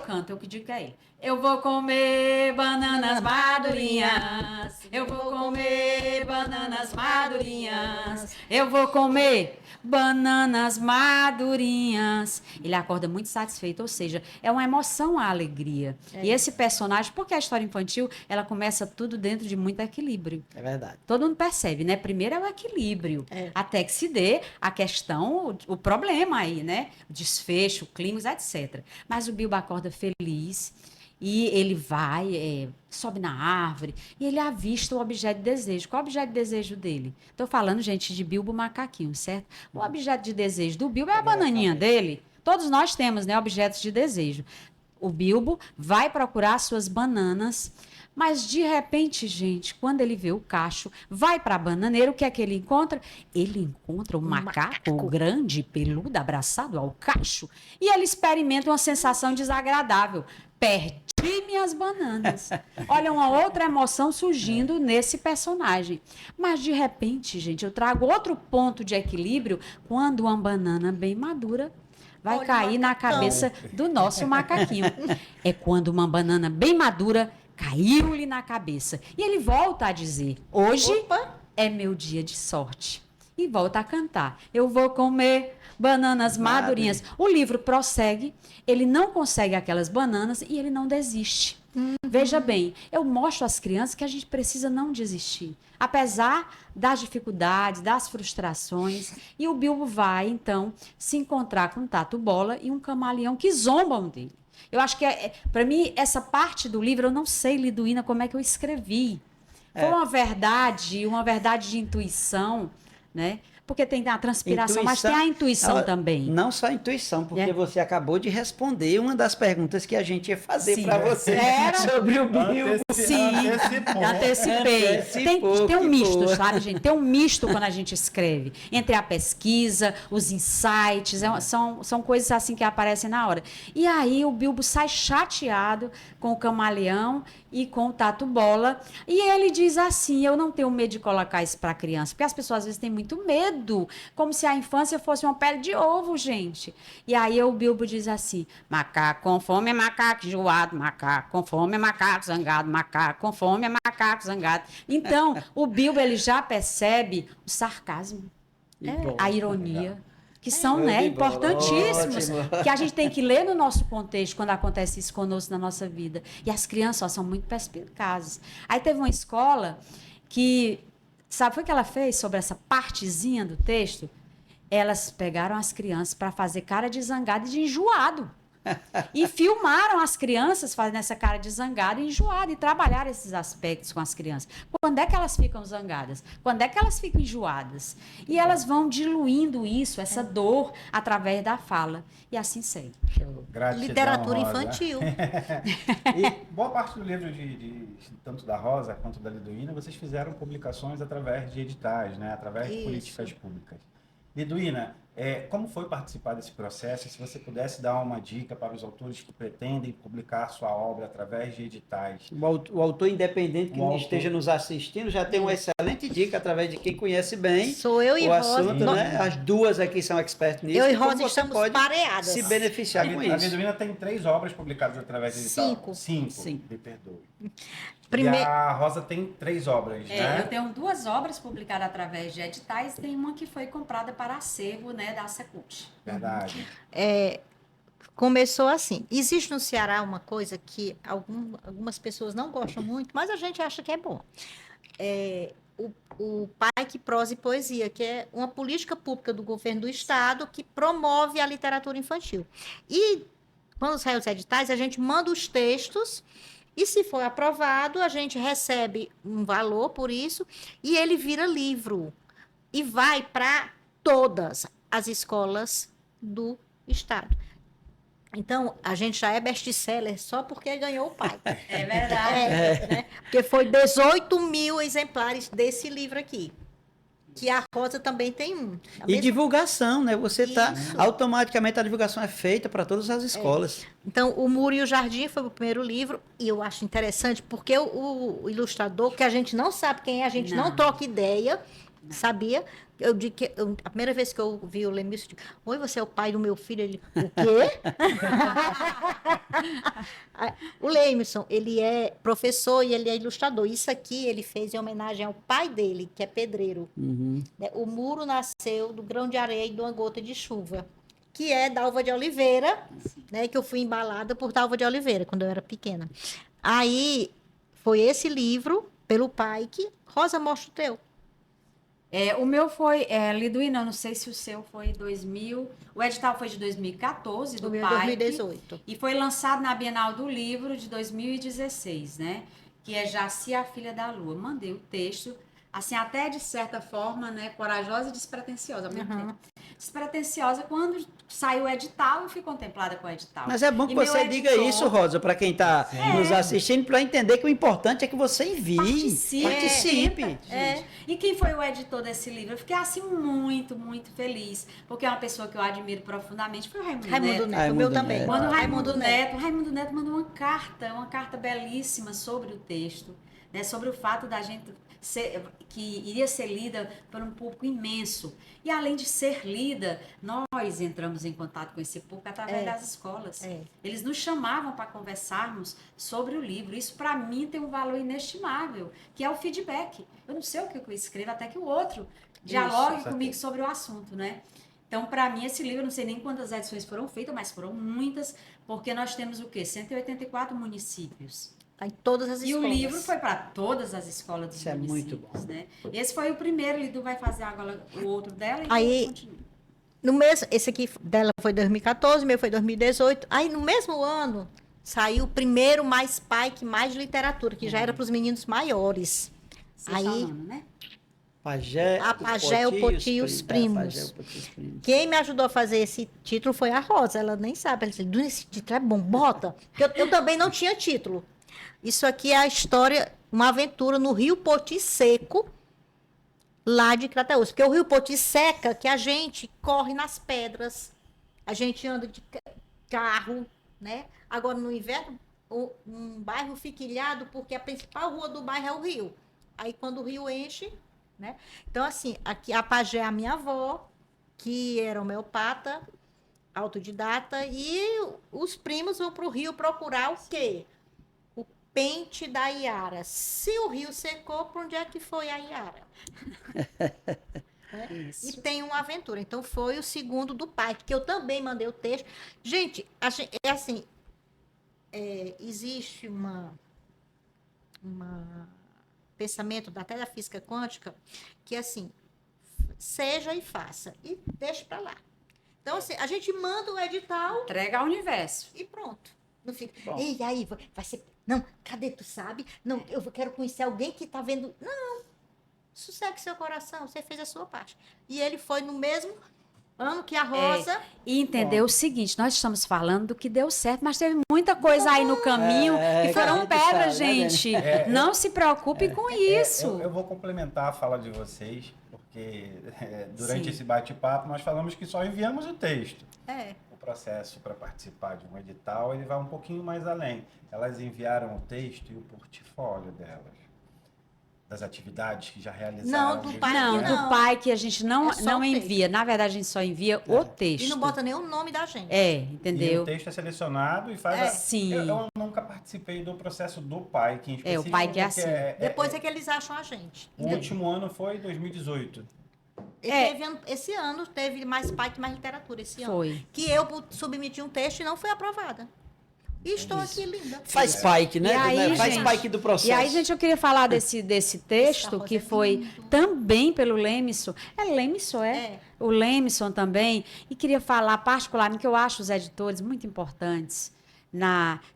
canto, eu que digo que é ele. Eu vou comer bananas madurinhas. Eu vou comer bananas madurinhas. Eu vou comer bananas madurinhas. Ele acorda muito satisfeito, ou seja, é uma emoção a alegria. E esse personagem, porque a história infantil, ela começa tudo dentro de muito equilíbrio. É verdade. Todo mundo percebe, né? Primeiro é o equilíbrio, até que se dê a questão, o problema aí, né? O desfecho, o clímax, etc. Mas o Bilbo acorda feliz e ele vai, sobe na árvore e ele avista o objeto de desejo. Qual é o objeto de desejo dele? Estou falando, gente, de Bilbo macaquinho, certo? O objeto de desejo do Bilbo é a bananinha dele. Todos nós temos, né, objetos de desejo. O Bilbo vai procurar suas bananas, mas de repente, gente, quando ele vê o cacho, vai para a bananeira, o que é que ele encontra? Ele encontra um macaco grande, peludo, abraçado ao cacho, e ele experimenta uma sensação desagradável. Perdi minhas bananas. Olha, uma outra emoção surgindo nesse personagem. Mas, de repente, gente, eu trago outro ponto de equilíbrio quando uma banana bem madura vai cair na cabeça do nosso macaquinho. É quando uma banana bem madura caiu-lhe na cabeça. E ele volta a dizer, hoje é meu dia de sorte. E volta a cantar, eu vou comer bananas madurinhas. O livro prossegue, ele não consegue aquelas bananas e ele não desiste. Veja bem, eu mostro às crianças que a gente precisa não desistir, apesar das dificuldades, das frustrações. E o Bilbo vai, então, se encontrar com um Tatu Bola e um camaleão que zombam dele. Eu acho que, para mim, essa parte do livro, eu não sei, Liduína, como é que eu escrevi. Foi uma verdade de intuição, né? Porque tem a transpiração, mas tem a intuição também. Não só a intuição, porque você acabou de responder uma das perguntas que a gente ia fazer para você sobre o Bilbo. Sim, antecipei. Tem um misto, sabe, gente? Tem um misto quando a gente escreve. Entre a pesquisa, os insights, são coisas assim que aparecem na hora. E aí o Bilbo sai chateado com o camaleão e com o Tatu Bola. E ele diz assim, eu não tenho medo de colocar isso para criança, porque as pessoas às vezes têm muito medo, como se a infância fosse uma pele de ovo, gente. E aí o Bilbo diz assim, macaco com fome é macaco enjoado, macaco com fome é macaco zangado, macaco com fome é macaco zangado. Então, o Bilbo, ele já percebe o sarcasmo, a ironia, que são, né, importantíssimos, que a gente tem que ler no nosso contexto quando acontece isso conosco na nossa vida. E as crianças são muito perspicazes. Aí teve uma escola que, sabe, foi o que ela fez sobre essa partezinha do texto? Elas pegaram as crianças para fazer cara de zangado e de enjoado. E filmaram as crianças fazendo essa cara de zangada e enjoada e trabalharam esses aspectos com as crianças. Quando é que elas ficam zangadas? Quando é que elas ficam enjoadas? E elas vão diluindo isso, essa dor, através da fala. E assim segue. Gratidão, Literatura Rosa. infantil. E boa parte do livro tanto da Rosa quanto da Liduína, vocês fizeram publicações através de editais, né? Através de Isso. políticas públicas. Liduína, como foi participar desse processo? Se você pudesse dar uma dica para os autores que pretendem publicar sua obra através de editais. O autor independente que O autor. esteja nos assistindo já tem uma excelente dica através de quem conhece bem Sou eu e o Rosa. assunto, né? As duas aqui são expertas nisso. Eu e como Rosa você estamos pode pareadas. se beneficiar com A isso. Liduína tem 3 obras publicadas através de edital. 5. 5, Sim. me perdoe. Primeiro- E a Rosa tem 3 obras, né? Eu tenho 2 obras publicadas através de editais, tem uma que foi comprada para acervo, né, da Secult. Verdade. Começou assim. Existe no Ceará uma coisa que algumas pessoas não gostam muito, mas a gente acha que é bom. O PAIC Prosa e Poesia, que é uma política pública do governo do estado que promove a literatura infantil. E quando saem os editais, a gente manda os textos e, se for aprovado, a gente recebe um valor por isso e ele vira livro e vai para todas as escolas do estado. Então, a gente já é best-seller só porque ganhou o PAIC. É verdade. Né? Porque foi 18.000 exemplares desse livro aqui. Que a Rosa também tem um. A E mesma- divulgação, né? Você está Isso. automaticamente a divulgação é feita para todas as escolas. Então, O Muro e o Jardim foi o primeiro livro, e eu acho interessante, porque o ilustrador, que a gente não sabe quem é, a gente não Não. troca ideia, sabia? Eu digo que a primeira vez que eu vi o Lemilson, eu digo, oi, você é o pai do meu filho? Ele, o quê? O Lemilson, ele é professor e ele é ilustrador. Isso aqui ele fez em homenagem ao pai dele, que é pedreiro. Né? O Muro nasceu do grão de areia e de uma gota de chuva, que é Dalva de Oliveira, né? Que eu fui embalada por Dalva de Oliveira, quando eu era pequena. Aí, foi esse livro, pelo pai, que Rosa, mostra o teu. O meu foi, Liduína, eu não sei se o seu foi em 2000, o edital foi de 2014, do O meu é PAIC, 2018. e foi lançado na Bienal do Livro de 2016, né? Que é Jaci, a Filha da Lua. Mandei o texto, assim, até de certa forma, né, corajosa e despretensiosa ao mesmo Uhum. tempo. Despretensiosa quando saiu o edital, eu fui contemplada com o edital. Mas é bom que E meu você diga editor- isso, Rosa, para quem está nos assistindo, para entender que o importante é que você envie. Participe. Participe. Gente. E quem foi o editor desse livro? Eu fiquei assim muito, muito feliz, porque é uma pessoa que eu admiro profundamente, foi o Raimundo Raimundo Neto. Neto, o meu Raimundo também. Neto. Quando o Raimundo Neto mandou uma carta belíssima sobre o texto, né, sobre o fato da gente que iria ser lida por um público imenso. E além de ser lida, nós entramos em contato com esse público através das escolas. Eles nos chamavam para conversarmos sobre o livro. Isso, para mim, tem um valor inestimável, que é o feedback. Eu não sei o que eu escrevo, até que o outro dialogue Isso, comigo sobre o assunto, né? Então, para mim, esse livro, eu não sei nem quantas edições foram feitas, mas foram muitas, porque nós temos o quê? 184 municípios. Tá em todas as E escolas. o livro foi para todas as escolas dos Isso é muito municípios, bom. né? Esse foi o primeiro, Lidu vai fazer agora o outro dela e Aí- continua. No mês, esse aqui dela foi 2014, meu foi 2018. Aí, no mesmo ano, saiu o primeiro Mais PAIC, Mais Literatura, que já era para os meninos maiores. Aí, Aí- né? Pajé, A Pajé, o Poti e os primos. Pajé, o Poti e os primos. Quem me ajudou a fazer esse título foi a Rosa. Ela nem sabe. Ela disse, "Du, esse título é bom, bota." Porque eu também não tinha título. Isso aqui é a história, uma aventura no Rio Poti Seco, lá de Crateús. Porque o Rio Poti seca, que a gente corre nas pedras, a gente anda de carro, né? Agora, no inverno, um bairro fica ilhado porque a principal rua do bairro é o rio. Aí, quando o rio enche, né? Então, assim, aqui a Pajé é a minha avó, que era homeopata, autodidata, e os primos vão para o rio procurar o quê? O pente da Iara. Se o rio secou, para onde é que foi a Iara? E tem uma aventura. Então, foi o segundo do pai, que eu também mandei o texto. Gente, é assim, existe uma pensamento até da física quântica que, assim, seja e faça, e deixe para lá. Então, assim, a gente manda o edital Entrega ao universo. e pronto. Não fica. Bom. Ei, aí, vai ser. Não, cadê? Tu sabe? Não, eu quero conhecer alguém que tá vendo. Não, sossegue seu coração, você fez a sua parte. E ele foi no mesmo ano que a Rosa. E entender o seguinte, nós estamos falando do que deu certo, mas teve muita coisa aí no caminho que que a foram gente pedras, sabe, né, gente. Não se preocupe com isso. Eu vou complementar a fala de vocês, porque durante Sim. esse bate-papo nós falamos que só enviamos o texto. É. O processo para participar de um edital, ele vai um pouquinho mais além. Elas enviaram o texto e o portfólio delas, das atividades que já realizaram. Não, do de pai Não, que diversos- do pai que a gente não, É só não o texto. envia. Na verdade, a gente só envia o texto. E não bota nem o nome da gente. É, E entendeu? o texto é selecionado e faz É. Sim. Eu nunca participei do processo do pai, que em É, o específico, pai que é porque assim. Depois é que eles acham a gente. O último ano foi 2018. E É. esse ano teve mais pai que mais literatura esse ano. Foi. Que eu submeti um texto e não foi aprovada. E estou aqui linda. Faz Pike, né? E aí, Faz gente, Pike do processo. E aí, gente, eu queria falar desse texto Essa que rosa é foi lindo. também pelo Lemison. É Lemison, é? É. O Lemison também. E queria falar particularmente que eu acho os editores muito importantes,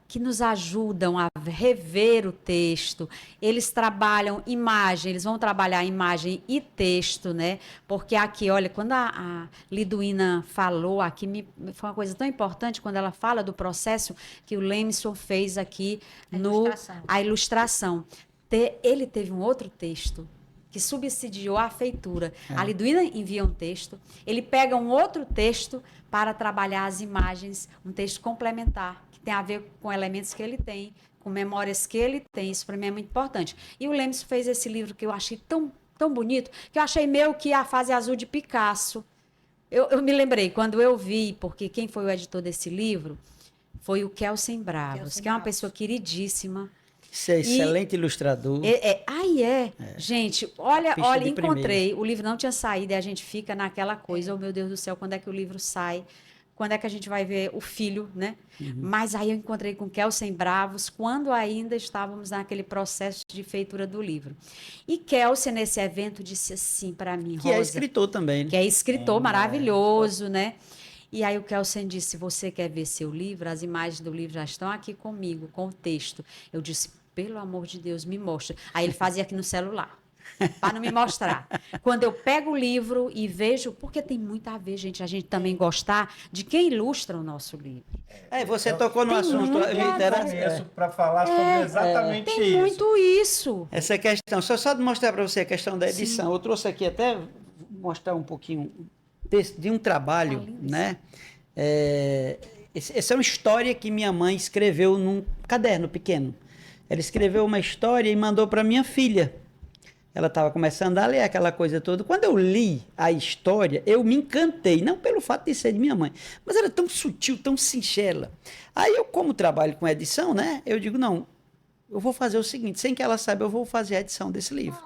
que nos ajudam a rever o texto. Eles trabalham imagem, eles vão trabalhar imagem e texto, né? Porque aqui, olha, quando a Liduína falou aqui, foi uma coisa tão importante quando ela fala do processo que o Lemison fez aqui a ilustração. Ele teve um outro texto que subsidiou a feitura. A Liduína envia um texto, ele pega um outro texto para trabalhar as imagens, um texto complementar, que tem a ver com elementos que ele tem, com memórias que ele tem. Isso para mim é muito importante. E o Lemison fez esse livro que eu achei tão, tão bonito, que eu achei meio que a fase azul de Picasso. Eu me lembrei, quando eu vi, porque quem foi o editor desse livro foi o Kelsen Bravos, que é uma pessoa queridíssima. Você é excelente ilustrador. Gente, olha, Artista de encontrei. O livro não tinha saído e a gente fica naquela coisa, oh meu Deus do céu, quando é que o livro sai? Quando é que a gente vai ver o filho, né? Mas aí eu encontrei com Kelsen Bravos, quando ainda estávamos naquele processo de feitura do livro. E Kelsen, nesse evento, disse assim para mim, Que é Rosa, escritor também, né? que é escritor maravilhoso, né? E aí o Kelsen disse, você quer ver seu livro? As imagens do livro já estão aqui comigo, com o texto. Eu disse, pelo amor de Deus, me mostra. Aí ele fazia aqui no celular, para não me mostrar. Quando eu pego o livro e vejo, porque tem muito a ver, gente, a gente também gostar de quem ilustra o nosso livro. Você tocou no Tem assunto muito a ver. interessante. Para falar sobre exatamente Tem isso. muito isso. Essa questão, só de mostrar para você a questão da edição. Eu trouxe aqui até mostrar um pouquinho de um trabalho, lindo né? Essa é uma história que minha mãe escreveu num caderno pequeno. Ela escreveu uma história e mandou para minha filha. Ela estava começando a ler aquela coisa toda. Quando eu li a história, eu me encantei. Não pelo fato de ser de minha mãe, mas era tão sutil, tão singela. Aí eu, como trabalho com edição, né? Eu digo, não, eu vou fazer o seguinte, sem que ela saiba, eu vou fazer a edição desse livro.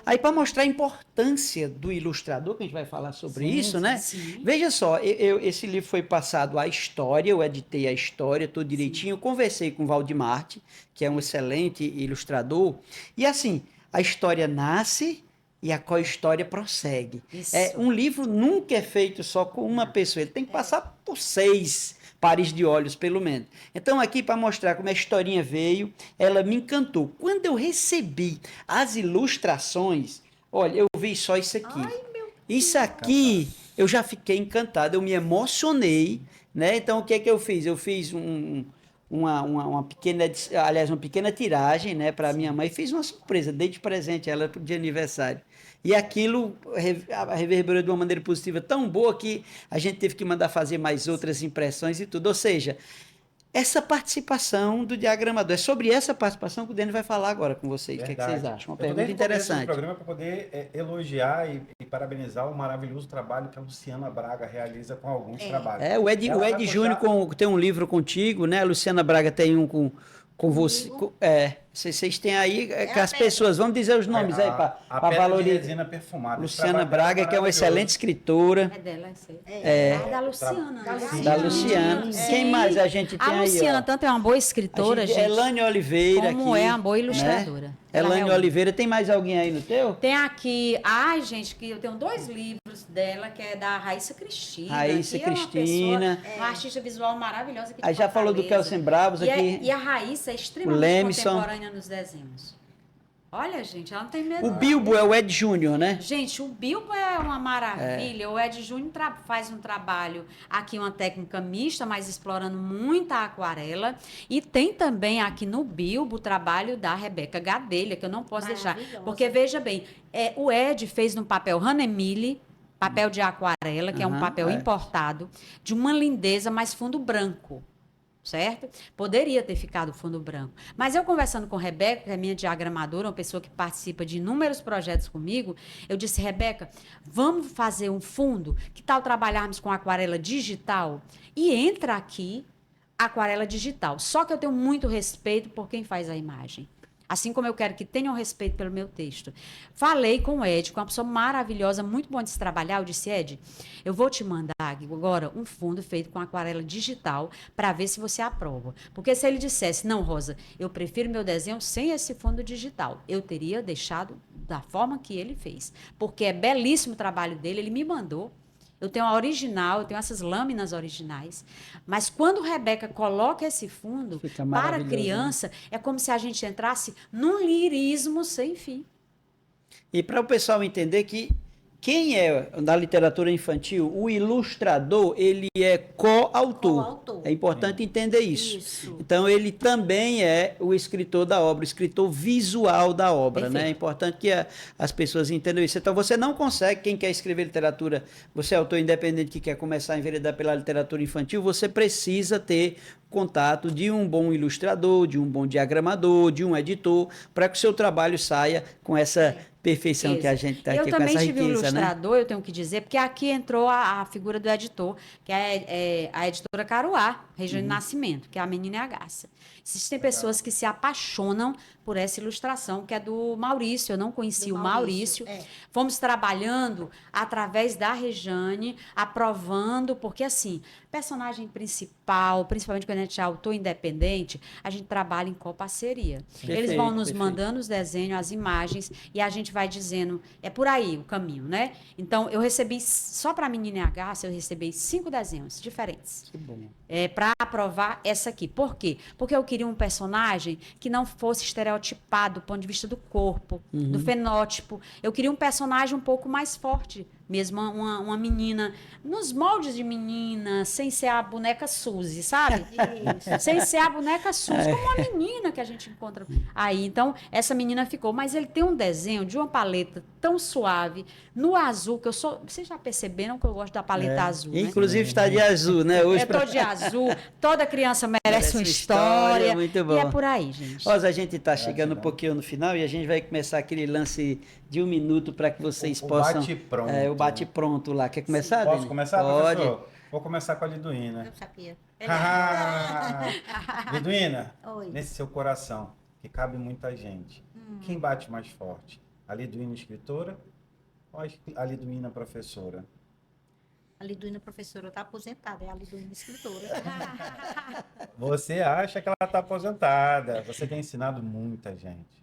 Aí, para mostrar a importância do ilustrador, que a gente vai falar sobre isso, né? Sim. Veja só, esse livro foi passado a história, eu editei a história, tudo direitinho, eu conversei com o Valdemarte, que é um excelente ilustrador, e assim, a história nasce e a co-história prossegue. Isso. Um livro nunca é feito só com uma pessoa, ele tem que passar por 6 pares de olhos, pelo menos. Então, aqui para mostrar como a historinha veio, ela me encantou. Quando eu recebi as ilustrações, olha, eu vi só isso aqui. Isso aqui, eu já fiquei encantado, eu me emocionei, né? Então, o que é que eu fiz? Eu fiz uma pequena, aliás, uma pequena tiragem, né, para minha mãe, fiz uma surpresa, dei de presente a ela de aniversário. E aquilo reverberou de uma maneira positiva tão boa que a gente teve que mandar fazer mais outras impressões e tudo. Ou seja, essa participação do diagramador, é sobre essa participação que o Denis vai falar agora com vocês. O que é que vocês acham? Uma pergunta interessante. O programa para poder elogiar e parabenizar o maravilhoso trabalho que a Luciana Braga realiza com alguns trabalhos. O Ed Júnior tem um livro contigo, né? A Luciana Braga tem um com você. Vocês têm aí que as a pessoas, vamos dizer os nomes aí para A Pedra de valorizar. Resina perfumada. Esse Luciana trabalho dela Braga, que é uma maravilhoso. excelente escritora. É dela, essa aí. É. Da Luciana, né? Da Luciana. Sim. Quem mais a gente tem A aí? Luciana Ó? tanto é uma boa escritora, gente, Elane Oliveira como aqui, é uma boa né? ilustradora. Ela Elane realmente- Oliveira. Tem mais alguém aí no teu? Tem aqui, ai gente, que eu tenho 2 livros dela, que é da Raíssa Cristina. Raíssa que é uma Cristina. pessoa, uma artista visual maravilhosa aqui de Aí já falou do Fortaleza. Kelsen Bravos E, aqui. e a Raíssa é extremamente Lemisson. contemporânea nos desenhos. Olha, gente, ela não tem medo. O Bilbo é o Ed Júnior, né? Gente, o Bilbo é uma maravilha. O Ed Júnior faz um trabalho aqui, uma técnica mista, mas explorando muita aquarela. E tem também aqui no Bilbo o trabalho da Rebeca Gadelha, que eu não posso deixar. Maravilhosa. Porque, veja bem, o Ed fez no papel Hanemili, papel de aquarela, que é um Aham, papel é. importado, de uma lindeza, mas fundo branco. Certo? Poderia ter ficado fundo branco. Mas eu conversando com a Rebeca, que é minha diagramadora, uma pessoa que participa de inúmeros projetos comigo, eu disse, Rebeca, vamos fazer um fundo? Que tal trabalharmos com aquarela digital? E entra aqui aquarela digital. Só que eu tenho muito respeito por quem faz a imagem. Assim como eu quero que tenham respeito pelo meu texto. Falei com o Ed, com uma pessoa maravilhosa, muito bom de se trabalhar. Eu disse, Ed, eu vou te mandar agora um fundo feito com aquarela digital para ver se você aprova. Porque se ele dissesse, não, Rosa, eu prefiro meu desenho sem esse fundo digital, eu teria deixado da forma que ele fez. Porque é belíssimo o trabalho dele, ele me mandou. Eu tenho a original, eu tenho essas lâminas originais. Mas quando Rebeca coloca esse fundo, Fica para a maravilhoso, criança, é como se a gente entrasse num lirismo sem fim. E para o pessoal entender que quem é da literatura infantil, o ilustrador, ele é coautor. Coautor. É importante entender isso. Isso. Então, ele também é o escritor da obra, o escritor visual da obra, né? É Perfeito. importante que as pessoas entendam isso. Então, você não consegue, quem quer escrever literatura, você é autor independente que quer começar a enveredar pela literatura infantil, você precisa ter contato de um bom ilustrador, de um bom diagramador, de um editor, para que o seu trabalho saia com essa perfeição que a gente está Eu aqui, com também essa tive um riqueza, né? ilustrador, eu tenho que dizer, porque aqui entrou a figura do editor, que é a editora Caruá, Região Uhum. de Nascimento, que é a Menina e a Garça. Existem pessoas que se apaixonam por essa ilustração, que é do Maurício. Eu não conhecia o Maurício. É. Fomos trabalhando através da Rejane, aprovando, porque assim, personagem principal, principalmente quando a gente é autor independente, a gente trabalha em coparceria. Eles vão nos perfeito. mandando os desenhos, as imagens, e a gente vai dizendo, é por aí o caminho, né? Então, eu recebi, só para a Menina e a Garça, eu recebi 5 desenhos diferentes. Que bom. Para aprovar essa aqui. Por quê? Porque eu queria um personagem que não fosse estereotipado do ponto de vista do corpo, do fenótipo. Eu queria um personagem um pouco mais forte, mesmo uma menina, nos moldes de menina, sem ser a boneca Suzy, sabe? Sem ser a boneca Suzy, como uma menina que a gente encontra aí. Então, essa menina ficou. Mas ele tem um desenho de uma paleta tão suave, no azul, que eu sou... Vocês já perceberam que eu gosto da paleta azul, né? Inclusive está de azul, né? Hoje Eu tô de azul, toda criança merece uma história. muito E bom. é por aí, gente. Rosa, a gente está chegando um pouquinho no final e a gente vai começar aquele lance de 1 minuto para que vocês O possam... bate-pronto. O bate-pronto lá. Quer começar, Posso Dani? começar, Pode. professor? Vou começar com a Liduína. Eu sabia. Liduína, Oi. nesse seu coração, que cabe muita gente, quem bate mais forte? A Liduína escritora ou a Liduína professora? A Liduína professora está aposentada, é a Liduína escritora. Você acha que ela está aposentada, você tem ensinado muita gente.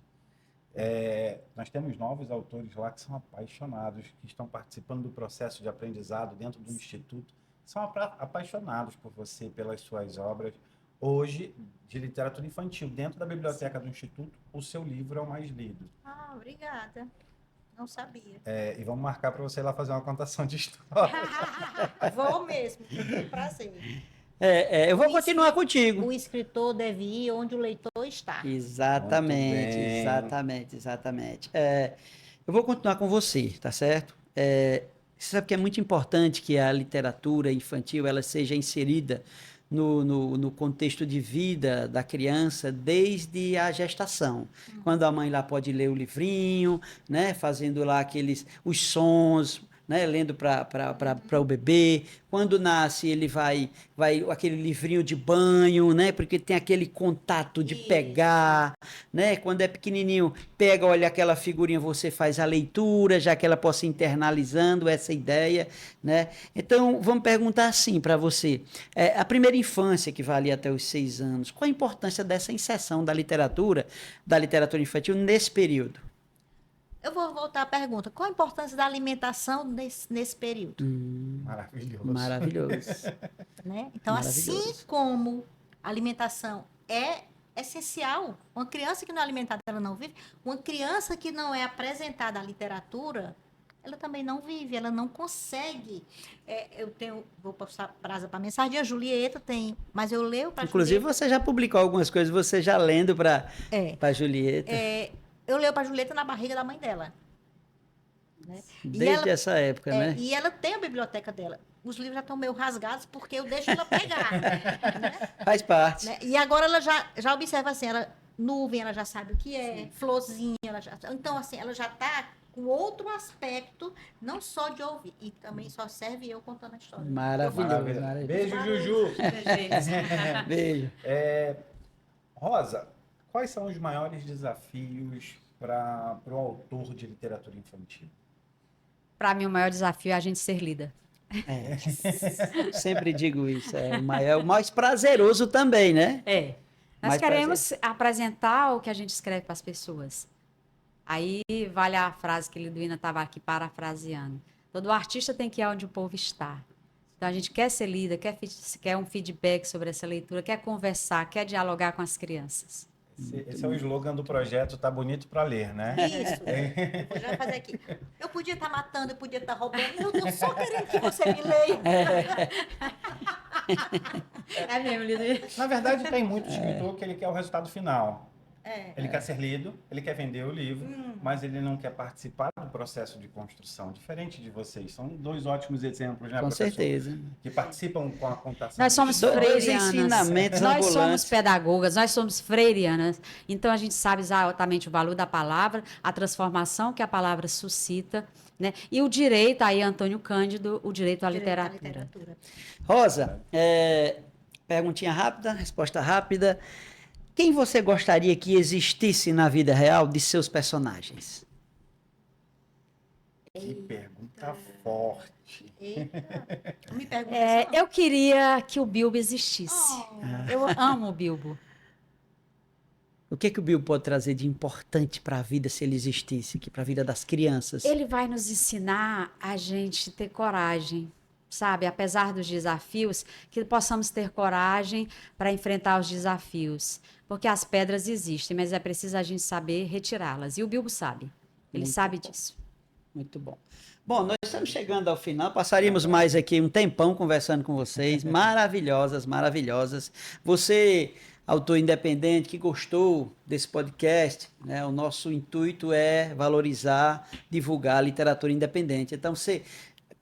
Nós temos novos autores lá que são apaixonados, que estão participando do processo de aprendizado dentro do Instituto, são apaixonados por você, pelas suas obras. Hoje, de literatura infantil, dentro da biblioteca do Instituto, o seu livro é o mais lido. Ah, obrigada. Não sabia. E vamos marcar para você ir lá fazer uma contação de história. Vou mesmo, com prazer. Eu vou continuar contigo. O escritor deve ir onde o leitor está. Exatamente, Muito bem. exatamente. Eu vou continuar com você, tá certo? Você sabe que é muito importante que a literatura infantil ela seja inserida no contexto de vida da criança desde a gestação. Quando a mãe lá pode ler o livrinho, né, fazendo lá os sons, né, lendo para o bebê. Quando nasce, ele vai aquele livrinho de banho, né, porque tem aquele contato de pegar, né? Quando é pequenininho, pega, olha aquela figurinha, você faz a leitura, já que ela possa ir internalizando essa ideia, né? Então, vamos perguntar assim para você. A primeira infância, que vai ali até os 6 anos, qual a importância dessa inserção da literatura infantil nesse período? Eu vou voltar à pergunta. Qual a importância da alimentação nesse período? Maravilhoso. Maravilhoso. Né? Então, assim Maravilhoso. como a alimentação é essencial, uma criança que não é alimentada, ela não vive. Uma criança que não é apresentada à literatura, ela também não vive, ela não consegue. Vou passar brasa para a mensagem, a Julieta tem, mas eu leio para Inclusive, Julieta. você já publicou algumas coisas, você já lendo para Julieta. Eu leio para Julieta na barriga da mãe dela. Né? Desde essa época, né? E ela tem a biblioteca dela. Os livros já estão meio rasgados porque eu deixo ela pegar. Né? Faz parte. Né? E agora ela já observa assim, nuvem, ela já sabe o que é, florzinha, então assim, ela já está com outro aspecto, não só de ouvir, e também só serve eu contando a história. Maravilhoso. Maravilhoso. Beijo, Juju. Beijo. Rosa, quais são os maiores desafios para o autor de literatura infantil? Para mim, o maior desafio é a gente ser líder. Sempre digo isso. É o mais prazeroso também, né? Nós Mais queremos apresentar o que a gente escreve para as pessoas. Aí vale a frase que Liduína estava aqui parafraseando. Todo artista tem que ir onde o povo está. Então, a gente quer ser líder, quer um feedback sobre essa leitura, quer conversar, quer dialogar com as crianças. Esse é o slogan do projeto Tá Bonito para Ler, né? Isso. Eu já fazer aqui. Eu podia estar matando, eu podia estar roubando. Eu tô só querendo que você me leia. É mesmo, Liduína. Na verdade, tem muito escritor que ele quer o resultado final. Ele quer ser lido, ele quer vender o livro, mas ele não quer participar do processo de construção. Diferente de vocês. São 2 ótimos exemplos, né, Com professor? certeza. Que participam com a contação. Nós somos Dois freirianas. ensinamentos Nós ambulantes. somos pedagogas, nós somos freirianas. Então, a gente sabe exatamente o valor da palavra, a transformação que a palavra suscita, né? E o direito, aí, Antônio Cândido, o direito à literatura. Rosa, perguntinha rápida, resposta rápida. Quem você gostaria que existisse na vida real de seus personagens? Que pergunta forte. Eita, não me pergunta isso, não. Eu queria que o Bilbo existisse. Eu amo o Bilbo. O que o Bilbo pode trazer de importante para a vida se ele existisse, para a vida das crianças? Ele vai nos ensinar a gente ter coragem, sabe? Apesar dos desafios, que possamos ter coragem para enfrentar os desafios. Porque as pedras existem, mas é preciso a gente saber retirá-las. E o Bilbo sabe. Ele sabe disso. Muito bom. Bom, nós estamos chegando ao final. Passaríamos mais aqui um tempão conversando com vocês. Maravilhosas, maravilhosas. Você, autor independente, que gostou desse podcast, né? O nosso intuito é valorizar, divulgar a literatura independente. Então, você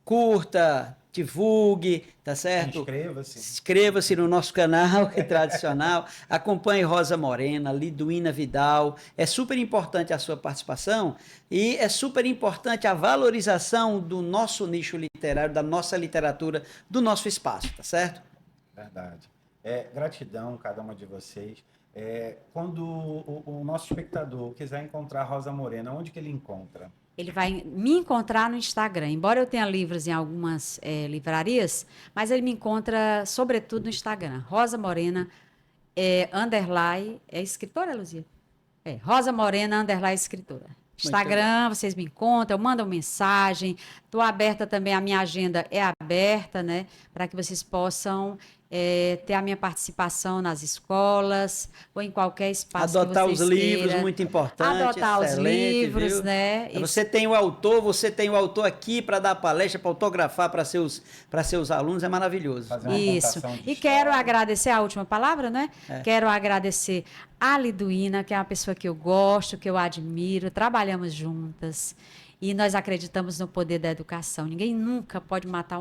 curta, divulgue, tá certo? Inscreva-se. Inscreva-se no nosso canal, que é tradicional. Acompanhe Rosa Morena, Liduína Vidal. É super importante a sua participação e é super importante a valorização do nosso nicho literário, da nossa literatura, do nosso espaço, tá certo? Verdade. Gratidão, cada uma de vocês. Quando o nosso espectador quiser encontrar Rosa Morena, onde que ele encontra? Ele vai me encontrar no Instagram. Embora eu tenha livros em algumas livrarias, mas ele me encontra, sobretudo, no Instagram. Rosa Morena, underline... É escritora, Luzia? Rosa Morena, underline escritora. Instagram, vocês me encontram, mandam mensagem. Estou aberta também, a minha agenda é aberta, né? Para que vocês possam ter a minha participação nas escolas ou em qualquer espaço Adotar que os vocês livros, queiram. muito importante. Adotar os livros, viu? né? Você tem o autor aqui para dar palestra, para autografar para seus alunos, é maravilhoso. Fazer uma Isso. contação de E quero história. agradecer a última palavra, né? Quero agradecer a Liduína, que é uma pessoa que eu gosto, que eu admiro, trabalhamos juntas. E nós acreditamos no poder da educação. Ninguém nunca pode matar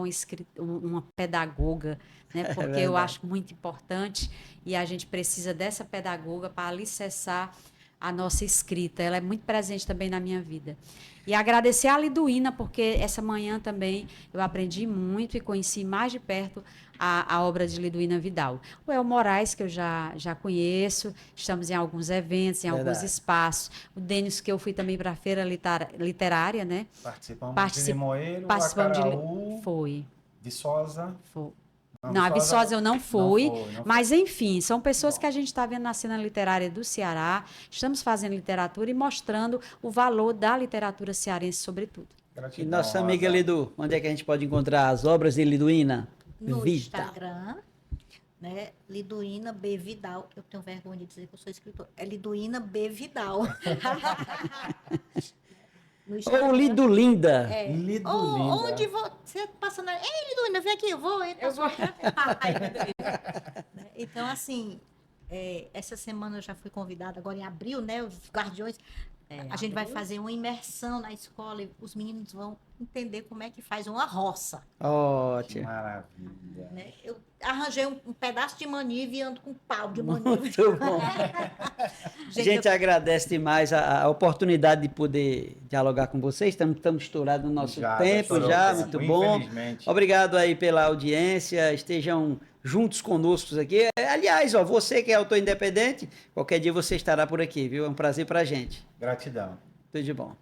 uma pedagoga, né? Porque eu acho muito importante e a gente precisa dessa pedagoga para alicerçar a nossa escrita. Ela é muito presente também na minha vida. E agradecer a Liduína, porque essa manhã também eu aprendi muito e conheci mais de perto a obra de Liduína Vidal. O El Moraes, que eu já conheço, estamos em alguns eventos, em alguns Verdade. espaços. O Denis, que eu fui também para a feira literária, né? Participamos de Limoeiro, Participamos Acaraú, Foi. Viçosa. Não, a Viçosa eu não fui, não foi. mas enfim, são pessoas que a gente está vendo na cena literária do Ceará, estamos fazendo literatura e mostrando o valor da literatura cearense, sobretudo. E Gratidão, nossa amiga Rosa. Lidu, onde é que a gente pode encontrar as obras de Liduína? No Vida. Instagram, né? Liduína B. Vidal. Eu tenho vergonha de dizer que eu sou escritora. É Liduína B. Vidal. No Ou Lidulinda. É. Lidulinda. Onde você passa na. Ei, Liduína, vem aqui, eu vou. Eu vou. Né? Então, assim, essa semana eu já fui convidada, agora em abril, né? Os Guardiões. A gente vai fazer uma imersão na escola e os meninos vão entender como é que faz uma roça. Ótimo. Maravilha. Né? Eu arranjei um pedaço de maniva e ando com um pau de maniva. Muito bom. A gente agradece demais a oportunidade de poder dialogar com vocês. Estamos estourados no nosso tempo estourou já, o muito tempo, bom. infelizmente. Obrigado aí pela audiência, estejam juntos conosco aqui. Aliás, ó, você que é autor independente, qualquer dia você estará por aqui, viu? É um prazer pra gente. Gratidão. Tudo de bom.